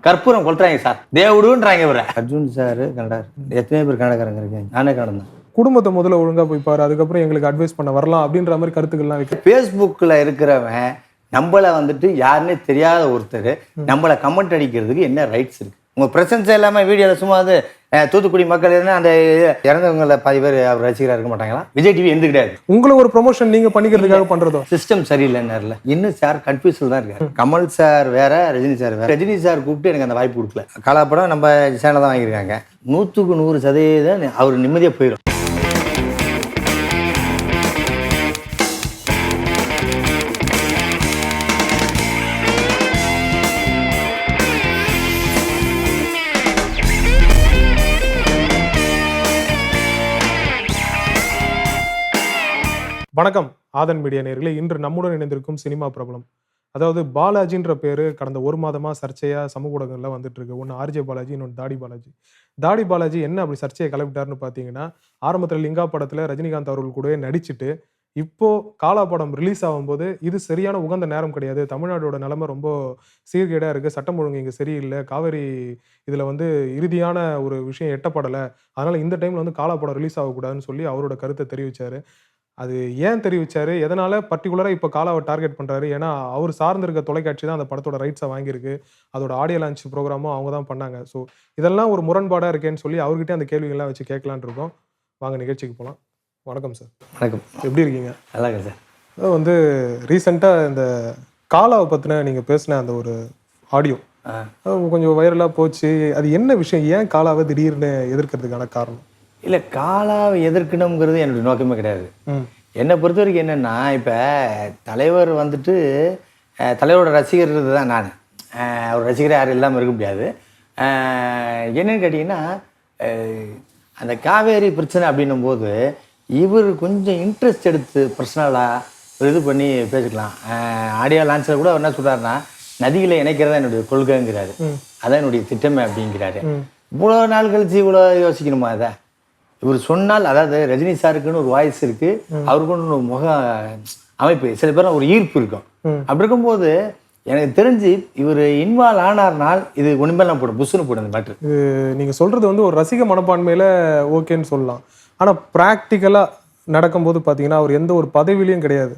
கற்பூரம் கொளுத்துறாங்க சார், தேவடுன்றாங்க இவரை. அர்ஜுன் சார் கன்னடா, எத்தனை பேர் கன்னடக்காரங்க இருக்காங்க, நானே கன்னடம். குடும்பத்தை முதல்ல ஒழுங்கா போய் பாரு, அதுக்கப்புறம் எங்களுக்கு அட்வைஸ் பண்ண வரலாம் அப்படின்ற மாதிரி கருத்துக்கள்லாம் வைக்க. ஃபேஸ்புக்கில் இருக்கிறவன் நம்மளை வந்துட்டு யாருன்னே தெரியாத ஒருத்தர் நம்மளை கமெண்ட் அடிக்கிறதுக்கு என்ன ரைட்ஸ் இருக்கு? உங்கள் ப்ரெசன்ஸ் இல்லாமல் வீடியோவில் சும்மா வந்து தூத்துக்குடி மக்கள் இருந்தால் அந்த இறந்தவங்கள பாதி பேர் அவர் ரசிகராக இருக்க மாட்டாங்களா? விஜய் டிவி எந்த கிடையாது. உங்களை ஒரு ப்ரொமோஷன் நீங்கள் பண்ணிக்கிறதுக்காக பண்ணுறதோ சிஸ்டம் சரியில்லைன்னு இன்னும் சார் கன்ஃபியூஸில் தான் இருக்காரு. கமல் சார் வேற, ரஜினி சார் வேற. ரஜினி சார் கூப்பிட்டு எனக்கு அந்த வாய்ப்பு கொடுக்கல. கலாப்படம் நம்ம சேனல் தான் வாங்கியிருக்காங்க. 100% அவர் நிம்மதியாக போயிடும். வணக்கம் ஆதன் மீடியா நேயர்களே. இன்று நம்முடன் இணைந்திருக்கும் சினிமா பிரபலம், அதாவது பாலாஜின்ற பேரு கடந்த ஒரு மாதமா சர்ச்சையா சமூக ஊடகங்கள்ல வந்துட்டு இருக்கு. ஒன்று ஆர்ஜே பாலாஜி, இன்னொன்று தாடி பாலாஜி. தாடி பாலாஜி என்ன அப்படி சர்ச்சையை கிளப்பிட்டாருன்னு பார்த்தீங்கன்னா, ஆரம்பத்தில் லிங்கா படத்துல ரஜினிகாந்த் அவர்கள் கூடவே நடிச்சுட்டு இப்போ காலா படம் ரிலீஸ் ஆகும்போது இது சரியான உகந்த நேரம் கிடையாது, தமிழ்நாடோட நிலைமை ரொம்ப சீர்கேடா இருக்கு, சட்டம் ஒழுங்கு இங்கே சரியில்லை, காவேரி இதுல வந்து இறுதியான ஒரு விஷயம் எட்டப்படலை, அதனால இந்த டைம்ல வந்து காலா படம் ரிலீஸ் ஆகக்கூடாதுன்னு சொல்லி அவரோட கருத்தை தெரிவிச்சாரு. அது ஏன் தெரிவிச்சாரு, எதனால பர்டிகுலராக இப்போ காலாவை டார்கெட் பண்ணுறாரு? ஏன்னா அவர் சார்ந்திருக்க தொலைக்காட்சி தான் அந்த படத்தோட ரைட்ஸை வாங்கியிருக்கு, அதோட ஆடியோ லான்ச் ப்ரோக்ராமும் அவங்க தான் பண்ணாங்க. ஸோ இதெல்லாம் ஒரு முரண்பாடாக இருக்கேன்னு சொல்லி அவர்கிட்ட அந்த கேள்விகள்லாம் வச்சு கேட்கலான் இருக்கோம். வாங்க நிகழ்ச்சிக்கு போகலாம். வணக்கம் சார். வணக்கம். எப்படி இருக்கீங்க? நல்லா இருக்கேன் சார். வந்து ரீசெண்டாக இந்த காலாவை பற்றின நீங்கள் பேசின அந்த ஒரு ஆடியோ கொஞ்சம் வைரலாக போச்சு. அது என்ன விஷயம், ஏன் காலாவை திடீர்னு எதிர்க்கிறதுக்கான காரணம்? இல்லை, காலாவை எதிர்க்கணுங்கிறது என்னுடைய நோக்கமே கிடையாது. என்னை பொறுத்த வரைக்கும் என்னென்னா, இப்போ தலைவர் வந்துட்டு தலைவரோட ரசிகர் தான் நான். ஒரு ரசிகர் யாரும் இல்லாமல் இருக்க முடியாது. என்னென்னு கேட்டிங்கன்னா, அந்த காவேரி பிரச்சனை அப்படின்னும் போது இவர் கொஞ்சம் இன்ட்ரெஸ்ட் எடுத்து பர்சனலாக இது பண்ணி பேசிக்கலாம். ஆடியோ லான்ச்சில் கூட அவர் என்ன சொல்கிறாருன்னா, நதிகளை இணைக்கிறதா என்னுடைய கொள்கைங்கிறாரு, அதான் என்னுடைய திட்டமே அப்படிங்கிறாரு. இவ்வளோ நாள் கழிச்சு இவ்வளோ யோசிக்கணுமா? அதை இவர் சொன்னால், அதாவது ரஜினி சாருக்குன்னு ஒரு வாய்ஸ் இருக்கு, அவருக்குன்னு ஒரு முக அமைப்பு, சில பேர் ஒரு ஈர்ப்பு இருக்கும். அப்படி இருக்கும்போது எனக்கு தெரிஞ்சு இவர் இன்வால்வ் ஆனார்னால் இது ஒன்றுமேலாம் போடும், புஷ்னு போடும் இந்த மேட்ரு. இது நீங்கள் சொல்கிறது வந்து ஒரு ரசிக மனப்பான்மையில் ஓகேன்னு சொல்லலாம். ஆனால் ப்ராக்டிக்கலாக நடக்கும்போது பார்த்தீங்கன்னா அவர் எந்த ஒரு பதவியிலையும் கிடையாது,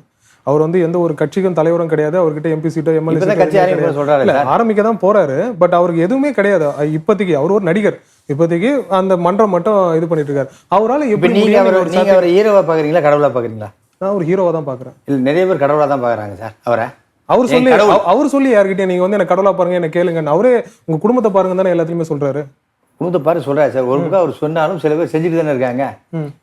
அவர் வந்து எந்த ஒரு கட்சிக்கும் தலைவரும் கிடையாது, அவர்கிட்ட எம்பி சீட்டோ எம்எல்ஏ சொல்றாரு, ஆரம்பிக்க தான் போறாரு. பட் அவருக்கு எதுவுமே கிடையாது இப்போதைக்கு. அவர் ஒரு நடிகர், இப்போதைக்கு அந்த மன்றம் மட்டும் இது பண்ணிட்டு இருக்காரு. அவரால் எப்படி நீங்க அவர் ஹீரோவா பாக்குறீங்களா, கடவுளா பாக்குறீங்களா? நான் ஒரு ஹீரோவா தான் பாக்குறேன். இல்ல, நிறைய பேர் கடவுளா தான் பாக்குறாங்க சார் அவரை. அவர் சொல்லி யார்கிட்டயும் நீங்க வந்து என்ன கடவுளா பாருங்க, என்ன கேளுங்க, அவரே உங்க குடும்பத்தை பாருங்க தானே எல்லாத்தையுமே சொல்றாரு. குடும்பத்தை பாரு சொல்றாரு சார். ஒரு பக்கம் அவர் சொன்னாலும் சில பேர் செஞ்சுட்டு தானே இருக்காங்க.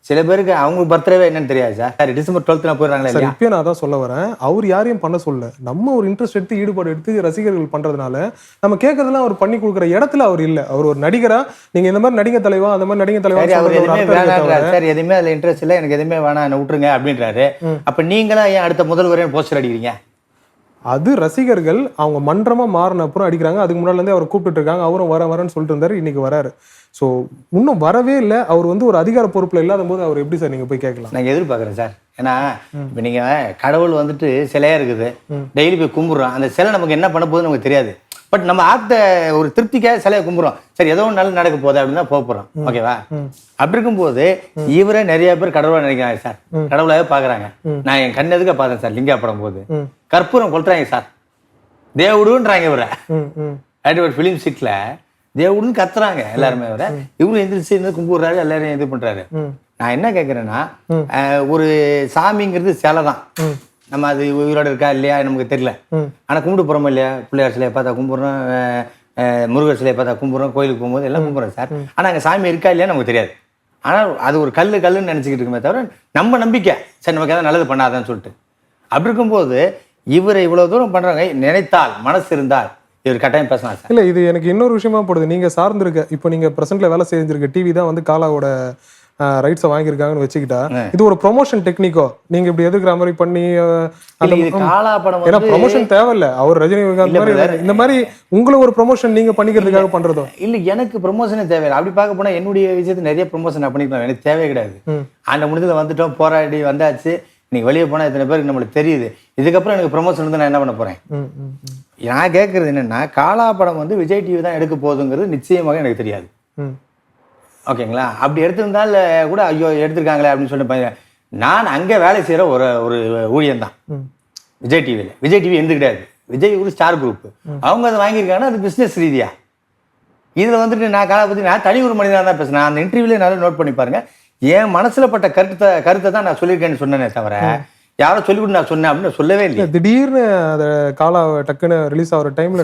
சில பேருக்கு அவங்க பர்த்டேவே என்னன்னு தெரியாது சார். டிசம்பர் 12 போயிடுறாங்களே. இப்போ நான் தான் சொல்ல வரேன், அவர் யாரையும் பண்ண சொல்ல, நம்ம ஒரு இன்ட்ரெஸ்ட் எடுத்து ஈடுபாடு எடுத்து ரசிகர்கள் பண்றதுனால நம்ம கேட்கறதெல்லாம் அவர் பண்ணி கொடுக்குற இடத்துல அவர் இல்லை. அவர் ஒரு நடிகரா, நீங்க இந்த மாதிரி நடிகை தலைவா, அந்த மாதிரி நடிகை தலைவா சார், எதுவுமே அதுல இன்ட்ரெஸ்ட் இல்லை, எனக்கு எதுவுமே வேணாம், என்ன விட்டுருங்க அப்படின்றாரு. அப்ப நீங்களா ஏன் அடுத்த முதல்வரே போஸ்டர் அடிக்கிறீங்க? அது ரசிகர்கள் அவங்க மன்றமா மாறின அப்புறம் அடிக்கிறாங்க. அதுக்கு முன்னாடிலேருந்தே அவர் கூப்பிட்டு இருக்காங்க, அவரும் வரேன்னு சொல்லிட்டு இருந்தாரு, இன்னைக்கு வராரு. ஸோ இன்னும் வரவே இல்லை. அவர் வந்து ஒரு அதிகார பொறுப்புல இல்லாத போது அவர் எப்படி சார் நீங்க போய் கேட்கலாம்? நான் எதிர்பார்க்குறேன் சார். ஏன்னா இப்போ நீங்க கடவுள் வந்துட்டு சிலையா இருக்குது, டெய்லி போய் கும்பிடுறோம், அந்த சிலை நமக்கு என்ன பண்ண போகுதுன்னு நமக்கு தெரியாது. பட் நம்ம ஆத்த ஒரு திருப்திக்காக சிலையை கும்பிடுறோம், சரி ஏதோ ஒன்று நல்ல நடக்க போகுது அப்படின்னு தான் போகிறோம், ஓகேவா? அப்படி இருக்கும்போது இவரே நிறைய பேர் கடவுளா நினைக்கிறாங்க சார், கடவுளாவே பாக்குறாங்க. நான் என் கண்ணதுக்க பார்த்தேன் சார், லிங்கா படம் போது கற்பூரம் கொளுத்துறாங்க சார், தேவடுன்றாங்க இவரை. ஃபிலிம் சீட்ல தேவடுன்னு கத்துறாங்க எல்லாருமே. அவரை இவரும் எந்திரிச்சு கும்பிடுறாரு, எல்லாரையும் இது பண்றாரு. நான் என்ன கேட்கறேன்னா, ஒரு சாமிங்கிறது சிலை தான், நம்ம அது உயிரோட இருக்கா இல்லையா நமக்கு தெரியல, ஆனா கும்பிட்டு போறோமா இல்லையா? பிள்ளையார் சிலையை பார்த்தா கும்பிடுறோம், முருகர் சிலையை பார்த்தா கும்பிடுறோம், கோயிலுக்கு போகும்போது எல்லாம் கும்பிடுறோம் சார். ஆனா அங்க சாமி இருக்கா இல்லையா நமக்கு தெரியாது. ஆனா அது ஒரு கல்லுன்னு நினைச்சுக்கிட்டு இருக்குமே தவிர நம்ம நம்பிக்கை சரி நமக்கு ஏதாவது நல்லது பண்ணாதான்னு சொல்லிட்டு. அப்படி இருக்கும்போது இவரை இவ்வளவு தூரம் பண்றாங்க, நினைத்தால் மனசு இருந்தால் இவர் கட்டாயம் பேசலாம் சார். இல்லை, இது எனக்கு இன்னொரு விஷயமா போடுது. நீங்க சார்ந்திருக்க, இப்போ நீங்க பிரசன்ட்ல வேலை செஞ்சிருக்க டிவி தான் வந்து காலாவோட ரைட்ஸை வாங்கியிருக்காங்கன்னு வச்சுக்கிட்டா, இது ஒரு ப்ரொமோஷன் டெக்னிக்கோ? நீங்க இப்படி எதிர்க்கிற மாதிரி பண்ணி காலா படம், ஏன்னா ப்ரொமோஷன் தேவையில்ல, அவர் ரஜினிகாந்த் இந்த மாதிரி உங்களை ஒரு ப்ரொமோஷன் நீங்க பண்ணிக்கிறதுக்காக பண்றதோ? இல்ல, எனக்கு ப்ரொமோஷனே தேவையில்லை. அப்படி பார்க்க போனா என்னுடைய விஷயத்து நிறைய ப்ரொமோஷன் நான் பண்ணிக்கலாம், எனக்கு தேவையே கிடையாது. அந்த முடிஞ்சதுல வந்துட்டோம், போராடி வந்தாச்சு, இன்னைக்கு வெளியே போனா இத்தனை பேருக்கு நம்மளுக்கு தெரியுது. இதுக்கப்புறம் எனக்கு ப்ரொமோஷன் வந்து நான் என்ன பண்ண போறேன்? நான் கேட்கறது என்னன்னா, காலா படம் வந்து விஜய் டிவி தான் எடுக்க போகுதுங்கிறது நிச்சயமாக எனக்கு தெரியாது. ஓகேங்களா? அப்படி எடுத்திருந்தால் கூட ஐயோ எடுத்திருக்காங்களே அப்படின்னு சொல்லிட்டு நான் அங்கே வேலை செய்கிற ஒரு ஒரு ஊழியன் தான் விஜய் டிவியில். விஜய் டிவி எந்த கிடையாது, விஜய் ஒரு ஸ்டார் குரூப். அவங்க அதை வாங்கியிருக்காங்கன்னா அது பிஸ்னஸ் ரீதியா. இதில் வந்துட்டு நான் காலை பற்றி நான் தனி ஒரு மனிதனாக தான் பேசுகிறேன். அந்த இன்டர்வியூலேயே நல்லா நோட் பண்ணி பாருங்க, என் மனசில் பட்ட கருத்தை தான் நான் சொல்லியிருக்கேன்னு சொன்னேனே தவிர யாரோ சொல்லிவிட்டு நான் சொன்னேன் அப்படின்னு சொல்லவே இல்லை. திடீர்னு அந்த காலா டக்குன்னு ரிலீஸ் ஆகிற டைம்ல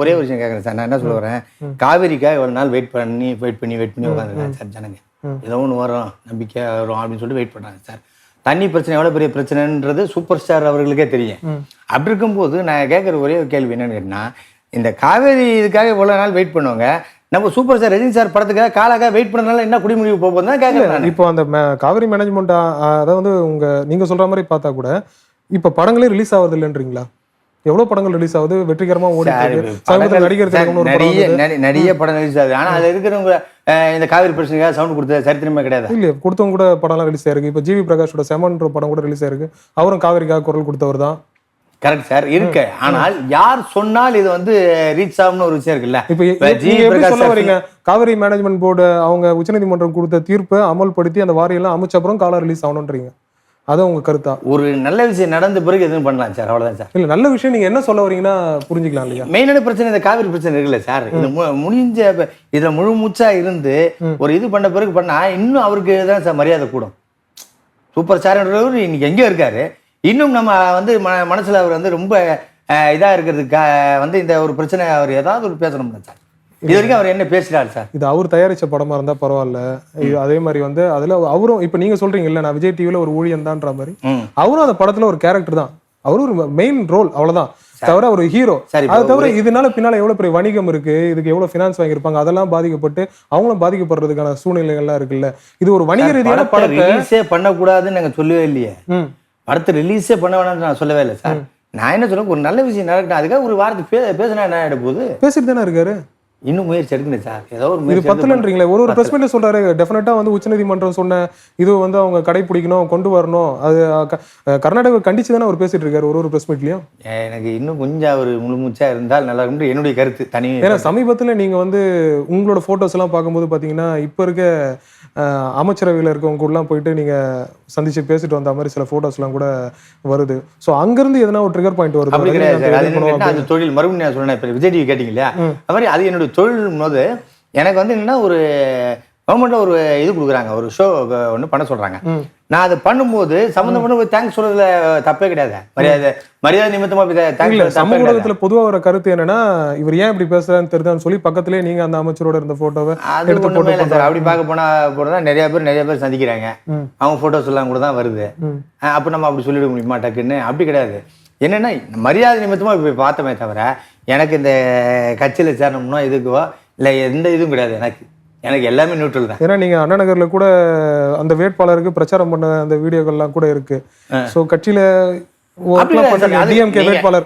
ஒரே ஒரு விஷயம் கேட்குறேன் சார். நான் என்ன சொல்ல வரேன், காவேரிக்காக இவ்வளோ நாள் வெயிட் பண்ணி உட்காந்துருக்கேன் சார். ஜனங்க ஏதோ ஒன்று வரும், நம்பிக்கை வரும் அப்படின்னு சொல்லிட்டு வெயிட் பண்ணுறாங்க சார். தண்ணி பிரச்சனை எவ்வளோ பெரிய பிரச்சனைன்றது சூப்பர் ஸ்டார் அவர்களுக்கே தெரியும். அப்படி இருக்கும்போது நான் கேட்குற ஒரே ஒரு கேள்வி என்னன்னு கேட்டிங்கன்னா, இந்த காவேரி இதுக்காக இவ்வளோ நாள் வெயிட் பண்ணுவாங்க, நம்ம சூப்பர் ஸ்டார் ரஜினி சார் படத்துக்காக காலாக்காக வெயிட் பண்ணுறதுனால என்ன குடிமுடிவு போகும்போது தான் கேட்குறேன். இப்போ அந்த காவேரி மேனேஜ்மெண்ட் அதாவது நீங்கள் சொல்கிற மாதிரி பார்த்தா கூட இப்போ படங்களே ரிலீஸ் ஆகுது இல்லைன்றீங்களா? எவ்வளோ படங்கள் ரிலீஸ் ஆகுது, வெற்றிகரமாக ஓடி நிறைய படம் ரிலீஸ் ஆகுது. ஆனால் அதில் இருக்கிறவங்க இந்த காவிரி பிரச்சனைக்காக சவுண்ட் கொடுத்த சரித்திரமே கிடையாது. இல்லையா, கொடுத்தவங்க கூட படம்லாம் ரிலீஸ் ஆயிருக்கு. இப்போ ஜிவி பிரகாஷோட செமன்ற படம் கூட ரிலீஸ் ஆயிருக்கு. அவரும் காவிரிக்காக குரல் கொடுத்தவர் தான். கரெக்ட் சார் இருக்கு. ஆனால் யார் சொன்னால் இது வந்து ரீச் ஆகும்னு ஒரு விஷயம் இருக்குல்ல. இப்போ எப்படி சொல்ல வரீங்க, காவிரி மேனேஜ்மெண்ட் போர்டு அவங்க உச்சநீதிமன்றம் கொடுத்த தீர்ப்பை அமல்படுத்தி அந்த வாரியெல்லாம் அமைச்ச அப்புறம் காலா ரிலீஸ் ஆகணுன்றீங்க, அதான் உங்க கருத்தா? ஒரு நல்ல விஷயம் நடந்த பிறகு எதுவும் பண்ணலாம் சார், அவ்வளவுதான் சார். இல்ல நல்ல விஷயம் நீங்க என்ன சொல்ல வரீங்கன்னா புரிஞ்சுக்கலாம் இல்லையா? மெயினான பிரச்சனை இந்த காவிரி பிரச்சனை இருக்குல்ல சார். இது முடிஞ்ச இதுல முழு மூச்சா இருந்து ஒரு இது பண்ண பிறகு பண்ணா இன்னும் அவருக்கு தான் சார் மரியாதை கூடும். சூப்பர் ஸ்டார்ன்றவர் இன்னைக்கு எங்கேயோ இருக்காரு, இன்னும் நம்ம வந்து மனசுல அவர் வந்து ரொம்ப இதா இருக்கிறதுக்கு வந்து இந்த ஒரு பிரச்சனை அவர் ஏதாவது ஒரு பேசணும்ல சார். இது வரைக்கும் அவர் என்ன பேசுறாரு சார்? இது அவர் தயாரிச்ச படமா இருந்தா பரவாயில்ல. அதே மாதிரி வந்து அதுல அவரும் இப்ப நீங்க சொல்றீங்க இல்ல, நான் விஜய் டிவில ஒரு ஊழியன் தான்ற மாதிரி அவரும் அந்த படத்துல ஒரு கேரக்டர் தான், அவரும் ஒரு மெயின் ரோல், அவ்வளவுதான். தவிர ஒரு ஹீரோ. அது தவிர இதனால பின்னால எவ்வளவு பெரிய வணிகம் இருக்கு, இதுக்கு எவ்வளவு பினான்ஸ் வாங்கியிருப்பாங்க, அதெல்லாம் பாதிக்கப்பட்டு அவங்களும் பாதிக்கப்படுறதுக்கான சூழ்நிலைகள்லாம் இருக்குல்ல. இது ஒரு வணிக ரீதியான படத்தை ரிலீஸே பண்ணக்கூடாதுன்னு நாங்க சொல்லவே இல்லையே. படத்தை ரிலீஸே பண்ண வேணாம்னு நான் சொல்லவே இல்லை சார். நான் என்ன சொல்றேன், ஒரு நல்ல விஷயம் நடக்கட்டும், அதுக்காக ஒரு வாரத்துக்கு பேசினா என்ன ஆயிட போகுது? பேசிட்டு தானே இருக்காரு, இன்னும் முயற்சி எடுக்கணும் சார். ஏதோ ஒரு முயற்சி பத்தலன்றீங்களே. ஒரு பிரஸ் மீட்ல சொல்றாரு, டெஃபினட்டா வந்து உச்சநீதிமன்றம் சொன்ன இது வந்து அவங்க கடைபிடிக்கணும், கொண்டு வரணும். அது கர்நாடகா கண்டிச்சு தானே அவர் பேசிட்டு இருக்காரு ஒரு பிரஸ் மீட்லயும். எனக்கு இன்னும் கொஞ்சம் அவர் முழுமூச்சா இருந்தால் நல்லா இருக்கும் என்னுடைய கருத்து தனி. ஏன்னா சமீபத்துல நீங்க வந்து உங்களோட போட்டோஸ் எல்லாம் பார்க்கும்போது பாத்தீங்கன்னா இப்ப இருக்க அமைச்சரவையில் இருக்கவங்க கூடலாம் போயிட்டு நீங்க சந்திச்சு பேசிட்டு வந்த மாதிரி சில போட்டோஸ் எல்லாம் கூட வருது. ஸோ அங்கிருந்து எதனா ஒரு ட்ரிகர் பாயிண்ட் வருது? அப்படி கிடையாது, அது தொழில். மறுபடியும் நான் சொன்னேன், இப்போ விஜய் டிவி கேட்டீங்க இல்லையா, அது மாதிரி அது என்னுடைய தொழில் போது எனக்கு வந்து என்னன்னா ஒரு கவர்மெண்ட்ல ஒரு இது கொடுக்குறாங்க, ஒரு ஷோ ஒன்று பண்ண சொல்றாங்க. நான் அதை பண்ணும்போது சம்பந்தப்பட்ட ஒரு தேங்க்ஸ் சொல்றதுல தப்பே கிடையாது. மரியாதை நிமித்தமா சமூக ஊடகத்துல பொதுவா ஒரு கருத்து என்னன்னா, இவர் ஏன் இப்படி பேசுறான்னு தெரியுதான்னு சொல்லி பக்கத்திலே நீங்க அந்த அமைச்சரோட இருந்த போட்டோவை எடுத்து போட்டு அப்படி பார்க்க போனா நிறைய பேர் சந்திக்கிறாங்க, அவங்க போட்டோஸ் எல்லாம் கூட தான் வருது. அப்ப நம்ம அப்படி சொல்லிட முடியுமா டக்குன்னு? அப்படி கிடையாது. என்னன்னா மரியாதை நிமித்தமா இப்ப பார்த்தமே தவிர எனக்கு இந்த கட்சியில சேரணும்னா இதுக்கோ இல்லை எந்த இதுவும் கிடையாது. எனக்கு எல்லாமே நியூட்ரல் தான். ஏன்னா நீங்க அண்ணா நகர்ல கூட அந்த வேட்பாளருக்கு பிரச்சாரம் பண்ண அந்த வீடியோக்கள்லாம் கூட இருக்கு. சோ கட்சியில டிஎம்கே வேட்பாளர்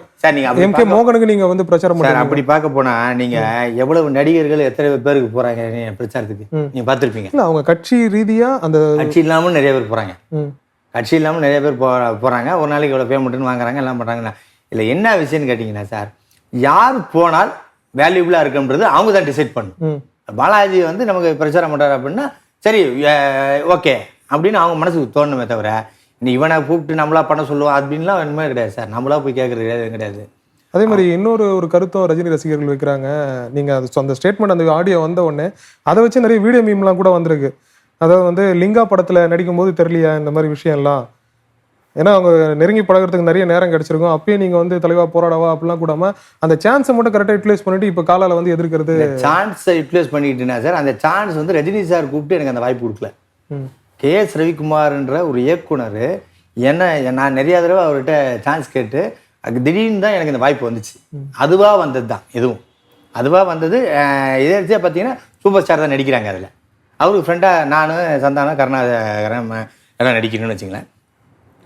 எம்கே மோகனுக்கு நீங்க வந்து பிரச்சாரம் பண்ண அப்படி பார்க்க போனா நீங்க எவ்வளவு நடிகர்கள் எத்தனை பேருக்கு போறாங்க பிரச்சாரத்துக்கு நீங்க பார்த்திருப்பீங்க. இல்ல அவங்க கட்சி ரீதியா அந்த கட்சி இல்லாமல் நிறைய பேர் போறாங்க, கட்சி இல்லாமல் நிறைய பேர் போறாங்க. ஒரு நாளைக்கு இவ்வளவு பேமெண்ட்னு வாங்குறாங்க, எல்லாம் பண்றாங்க. இல்ல என்ன விஷயம்னு கேட்டீங்கன்னா சார், யார் போனால் வேல்யூபிளா இருக்குன்றது அவங்க தான் டிசைட் பண்ணும். பாலாஜி வந்து நமக்கு பிரச்சாரம் பண்றாரு அப்படின்னா சரி ஓகே அப்படின்னு அவங்க மனசுக்கு தோணுமே தவிர இவனை கூப்பிட்டு நம்மளா பண்ண சொல்லுவோம் அப்படின்லாம் ஒன்றுமே கிடையாது சார். நம்மளா போய் கேட்கறது கிடையாது. அதே மாதிரி இன்னொரு கருத்தும் ரஜினி ரசிகர்கள் வைக்கிறாங்க. நீங்க அந்த ஸ்டேட்மெண்ட் அந்த ஆடியோ வந்த உடனே அதை வச்சு நிறைய வீடியோ மீம்லாம் கூட வந்திருக்கு. அதாவது வந்து லிங்கா படத்துல நடிக்கும் போது தெரியலையா இந்த மாதிரி விஷயம்லாம், ஏன்னா அவங்க நெருங்கி பழகிறதுக்கு நிறைய நேரம் கிடைச்சிருக்கும். அப்பயே நீங்க வந்து தலைவா போராடவா அப்படிலாம் கூடாம அந்த சான்ஸை மட்டும் கரெக்டாக யூட்டிலைஸ் பண்ணிட்டு இப்போ காலால வந்து எதிர்க்கிறது. சான்ஸை யூட்டிலைஸ் பண்ணிட்டுனா சார், அந்த சான்ஸ் வந்து ரஜினி சார் கூப்பிட்டு எனக்கு அந்த வாய்ப்பு கொடுக்கல. கேஎஸ் ரவிக்குமார்ன்ற ஒரு இயக்குனர் நான் நிறைய தடவை அவர்கிட்ட சான்ஸ் கேட்டு திடீர்னு தான் எனக்கு இந்த வாய்ப்பு வந்துச்சு. அதுவாக வந்தது தான், எதுவும் அதுவாக வந்தது. இதே பார்த்தீங்கன்னா சூப்பர் ஸ்டார் தான் நடிக்கிறாங்க. அதில் அவருக்கு ஃப்ரெண்டாக நான் சந்தானம் கருணாகரன் எல்லாம் நடிக்கணும்னு வச்சுங்களேன்.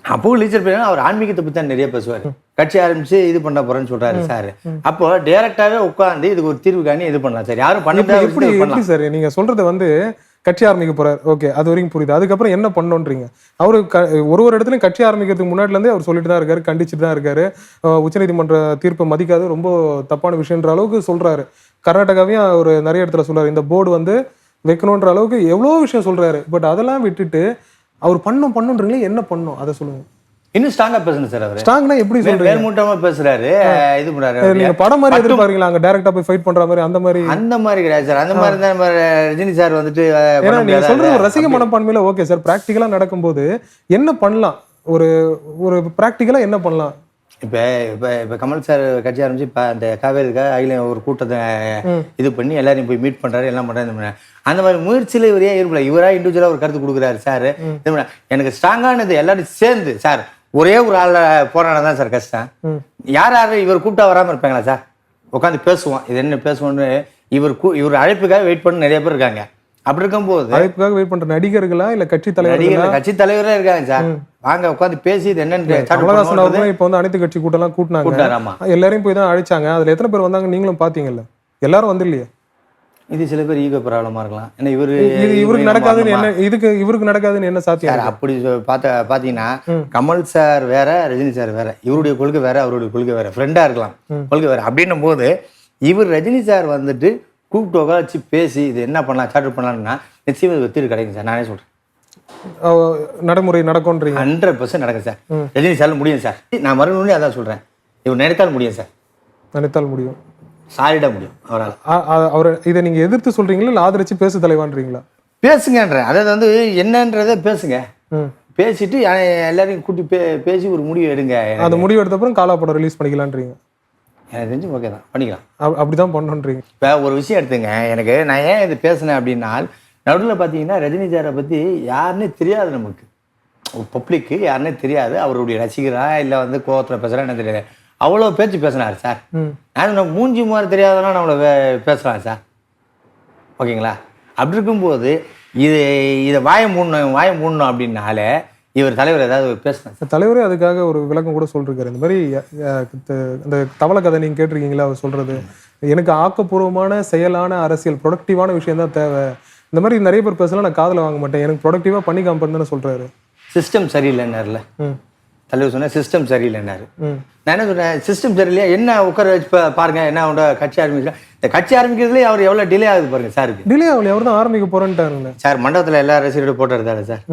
அப்போ லீச்சர் பேர் அவர் ஆன்மீகத்தை பற்றி தான் நிறைய பேசுவார். கட்சி ஆரம்பிச்சு இது பண்ண போறேன்னு சொல்றாரு சார். அப்போ டைரக்டாவே உட்காந்து இதுக்கு ஒரு தீர்வு காணி இது பண்ணலாம் சார். யாரும் பண்ண எப்படி சார் நீங்க சொல்றது வந்து கட்சி ஆரம்பிக்க போறாரு. ஓகே, அது வரைக்கும் புரியுது. அதுக்கப்புறம் என்ன பண்ணோன்றீங்க? அவரு ஒரு இடத்துலயும் கட்சி ஆரம்பிக்கிறதுக்கு முன்னாடில இருந்தே அவர் சொல்லிட்டு தான் இருக்காரு, கண்டிச்சுட்டு தான் இருக்காரு. உச்சநீதிமன்ற தீர்ப்பை மதிக்காது, ரொம்ப தப்பான விஷயம்ன்ற அளவுக்கு சொல்றாரு. கர்நாடகாவையும் ஒரு நிறைய இடத்துல சொல்றாரு, இந்த போர்டு வந்து வைக்கணுன்ற அளவுக்கு எவ்வளோ விஷயம் சொல்றாரு. பட் அதெல்லாம் விட்டுட்டு அவர் பண்ணுன்றீங்களே, என்ன பண்ணும் அதை சொல்லுங்க. இன்னும் ஸ்ட்ராங்கா பேசணும் சார். அவர் ஸ்ட்ராங்னா எப்படி சொல்றீங்க? வேர்மூட்டமா பேசுறாரு, இது பண்றாரு. நீங்க படம் மாதிரி எதிர்பார்க்கீங்களா? அங்க டைரக்டா போய் ஃபைட் பண்ற மாதிரி அந்த மாதிரி கிடையாது சார். அந்த மாதிரி தான் நம்ம ரஜினி சார் வந்துட்டு ஏன்னா நீங்க சொல்றது ஒரு ரசிக மனப்பான்மையில ஓகே சார். பிராக்டிகலா நடக்கும்போது என்ன பண்ணலாம்? ஒரு ஒரு பிராக்டிகலா என்ன பண்ணலாம்? இப்ப கமல் சார் கட்சி ஆரம்பிச்சு இப்ப அந்த காவேரிக்காக அகில ஒரு கூட்டத்தை இது பண்ணி எல்லாரையும் போய் மீட் பண்றாரு, எல்லாம் பண்றாரு. அந்த மாதிரி முயற்சியில இவரே இருப்பல, இவரா இண்டிவிஜுவலா ஒரு கருத்து கொடுக்குறாரு சார். எனக்கு ஸ்ட்ராங்கானது எல்லாரும் சேர்ந்து சார், ஒரே ஒரு ஆள்ல போராட்டம் தான் சார் கஷ்டம். யாரும் இவர் கூப்பிட்டா வராம இருப்பாங்களா சார்? உட்காந்து பேசுவோம், இது என்ன பேசுவோம்னு இவர் அழைப்புக்காக வெயிட் பண்ண நிறைய பேர் இருக்காங்க. அப்படி இருக்கும்போது அழைப்புக்காக வெயிட் பண்ற நடிகர்களா இல்ல கட்சி தலைவர்களா? கட்சி தலைவரே இருக்காங்க சார். வாங்க உட்காந்து பேசி இது என்னன்னு. இப்ப வந்து அனைத்து கட்சி கூட்டம் கூட்டினாங்க, எல்லாரையும் போய் தான் அழைச்சாங்க. அதுல எத்தனை பேர் வந்தாங்க நீங்களும் பாத்தீங்கல்ல? எல்லாரும் வந்து இல்லையா? இது சில பேர் ஈகோ ப்ராப்ளமா இருக்கலாம். ஏன்னா இவருக்கு நடக்காதுன்னு என்ன, இவருக்கு நடக்காதுன்னு என்ன சாத்தியம்? அப்படி பாத்தீங்கன்னா கமல் சார் வேற, ரஜினி சார் வேற. இவருடைய கொள்கை வேற, அவருடைய கொள்கை வேற. ஃப்ரெண்டா இருக்கலாம், கொள்கை வேற. அப்படின்னும் போது இவர் ரஜினி சார் வந்துட்டு கூப்பிட்டு உட்காந்து பேசி இது என்ன பண்ணலாம், சார்ட் பண்ணலாம்னா நிச்சயம் வெற்றி கிடைக்கும் சார். நானே சொல்றேன், நடைமுறை நடக்கும்ன்றீங்க. 100% நடக்கும் சார். ரஜினி சார் முடியும் சார். நான் மறுபடியும் அதான் சொல்றேன், இவர் நினைத்தால் முடியும் சார். நினைத்தால் முடியும், சாலிடா முடியும் அவரால். அவர் இதை நீங்க எதிர்த்து சொல்றீங்களா இல்ல ஆதரிச்சு பேச தலைவான்றீங்களா? பேசுங்கன்ற, அதாவது வந்து என்னன்றதை பேசுங்க. பேசிட்டு எல்லாரையும் கூட்டி பேசி ஒரு முடிவு எடுங்க. அந்த முடிவு எடுத்த அப்புறம் காலா படம் ரிலீஸ் பண்ணிக்கலான்றீங்க? எனக்கு தெரிஞ்சு ஓகே தான், பண்ணிக்கலாம். அப்படிதான் பண்ணணுன்றீங்க. இப்போ ஒரு விஷயம் எடுத்துங்க, நான் ஏன் இது பேசினேன் அப்படின்னா, நடுவில் பார்த்தீங்கன்னா ரஜினி சாரை பற்றி யாருன்னே தெரியாது நமக்கு, பப்ளிக்கு யாருன்னே தெரியாது. அவருடைய ரசிகரா இல்லை வந்து கோவத்தில் பேசுகிறா என்ன தெரியாது. அவ்வளோ பேச்சு பேசினார் சார். நான் மூஞ்சி மாதிரி தெரியாதனா நம்மளை பேசலாம் சார், ஓகேங்களா? அப்படி இருக்கும்போது இதை வாயை மூடணும் அப்படின்னாலே இவர் தலைவர் ஏதாவது பேசணும். தலைவரே அதுக்காக ஒரு விளக்கம் கூட சொல்லிருக்காரு. இந்த மாதிரி இந்த தவளை கதை நீங்க கேட்டிருக்கீங்களா? அவர் சொல்றது, எனக்கு ஆக்கப்பூர்வமான செயலான அரசியல் ப்ரொடக்டிவான விஷயம் தான் தேவை. இந்த மாதிரி நிறைய பேர் பேசலாம், நான் காதில் வாங்க மாட்டேன், எனக்கு ப்ரொடக்டிவா பண்ணி காமிப்பேன்னு சொல்றாரு. சிஸ்டம் சரியில்லைன்னாருல தலைவர் சொன்ன, சிஸ்டம் சரியில்லைன்னாரு. நான் என்ன சொன்னேன், சிஸ்டம் சரியில்லையா என்ன உட்கார வச்சு பாருங்க, என்ன அவனோட கட்சி ஆரம்பிக்கலாம். இந்த கட்சி ஆரம்பிக்கிறதுலேயே அவர் எவ்வளோ டிலே ஆகுது பாருங்க சாருக்கு. டிலே ஆகல, அவர் தான் ஆரம்பிக்க போறேன்ட்டாருங்க சார். மண்டபத்தில் எல்லா ரசிகரோட போட்டோ எடுத்தாரு சார்.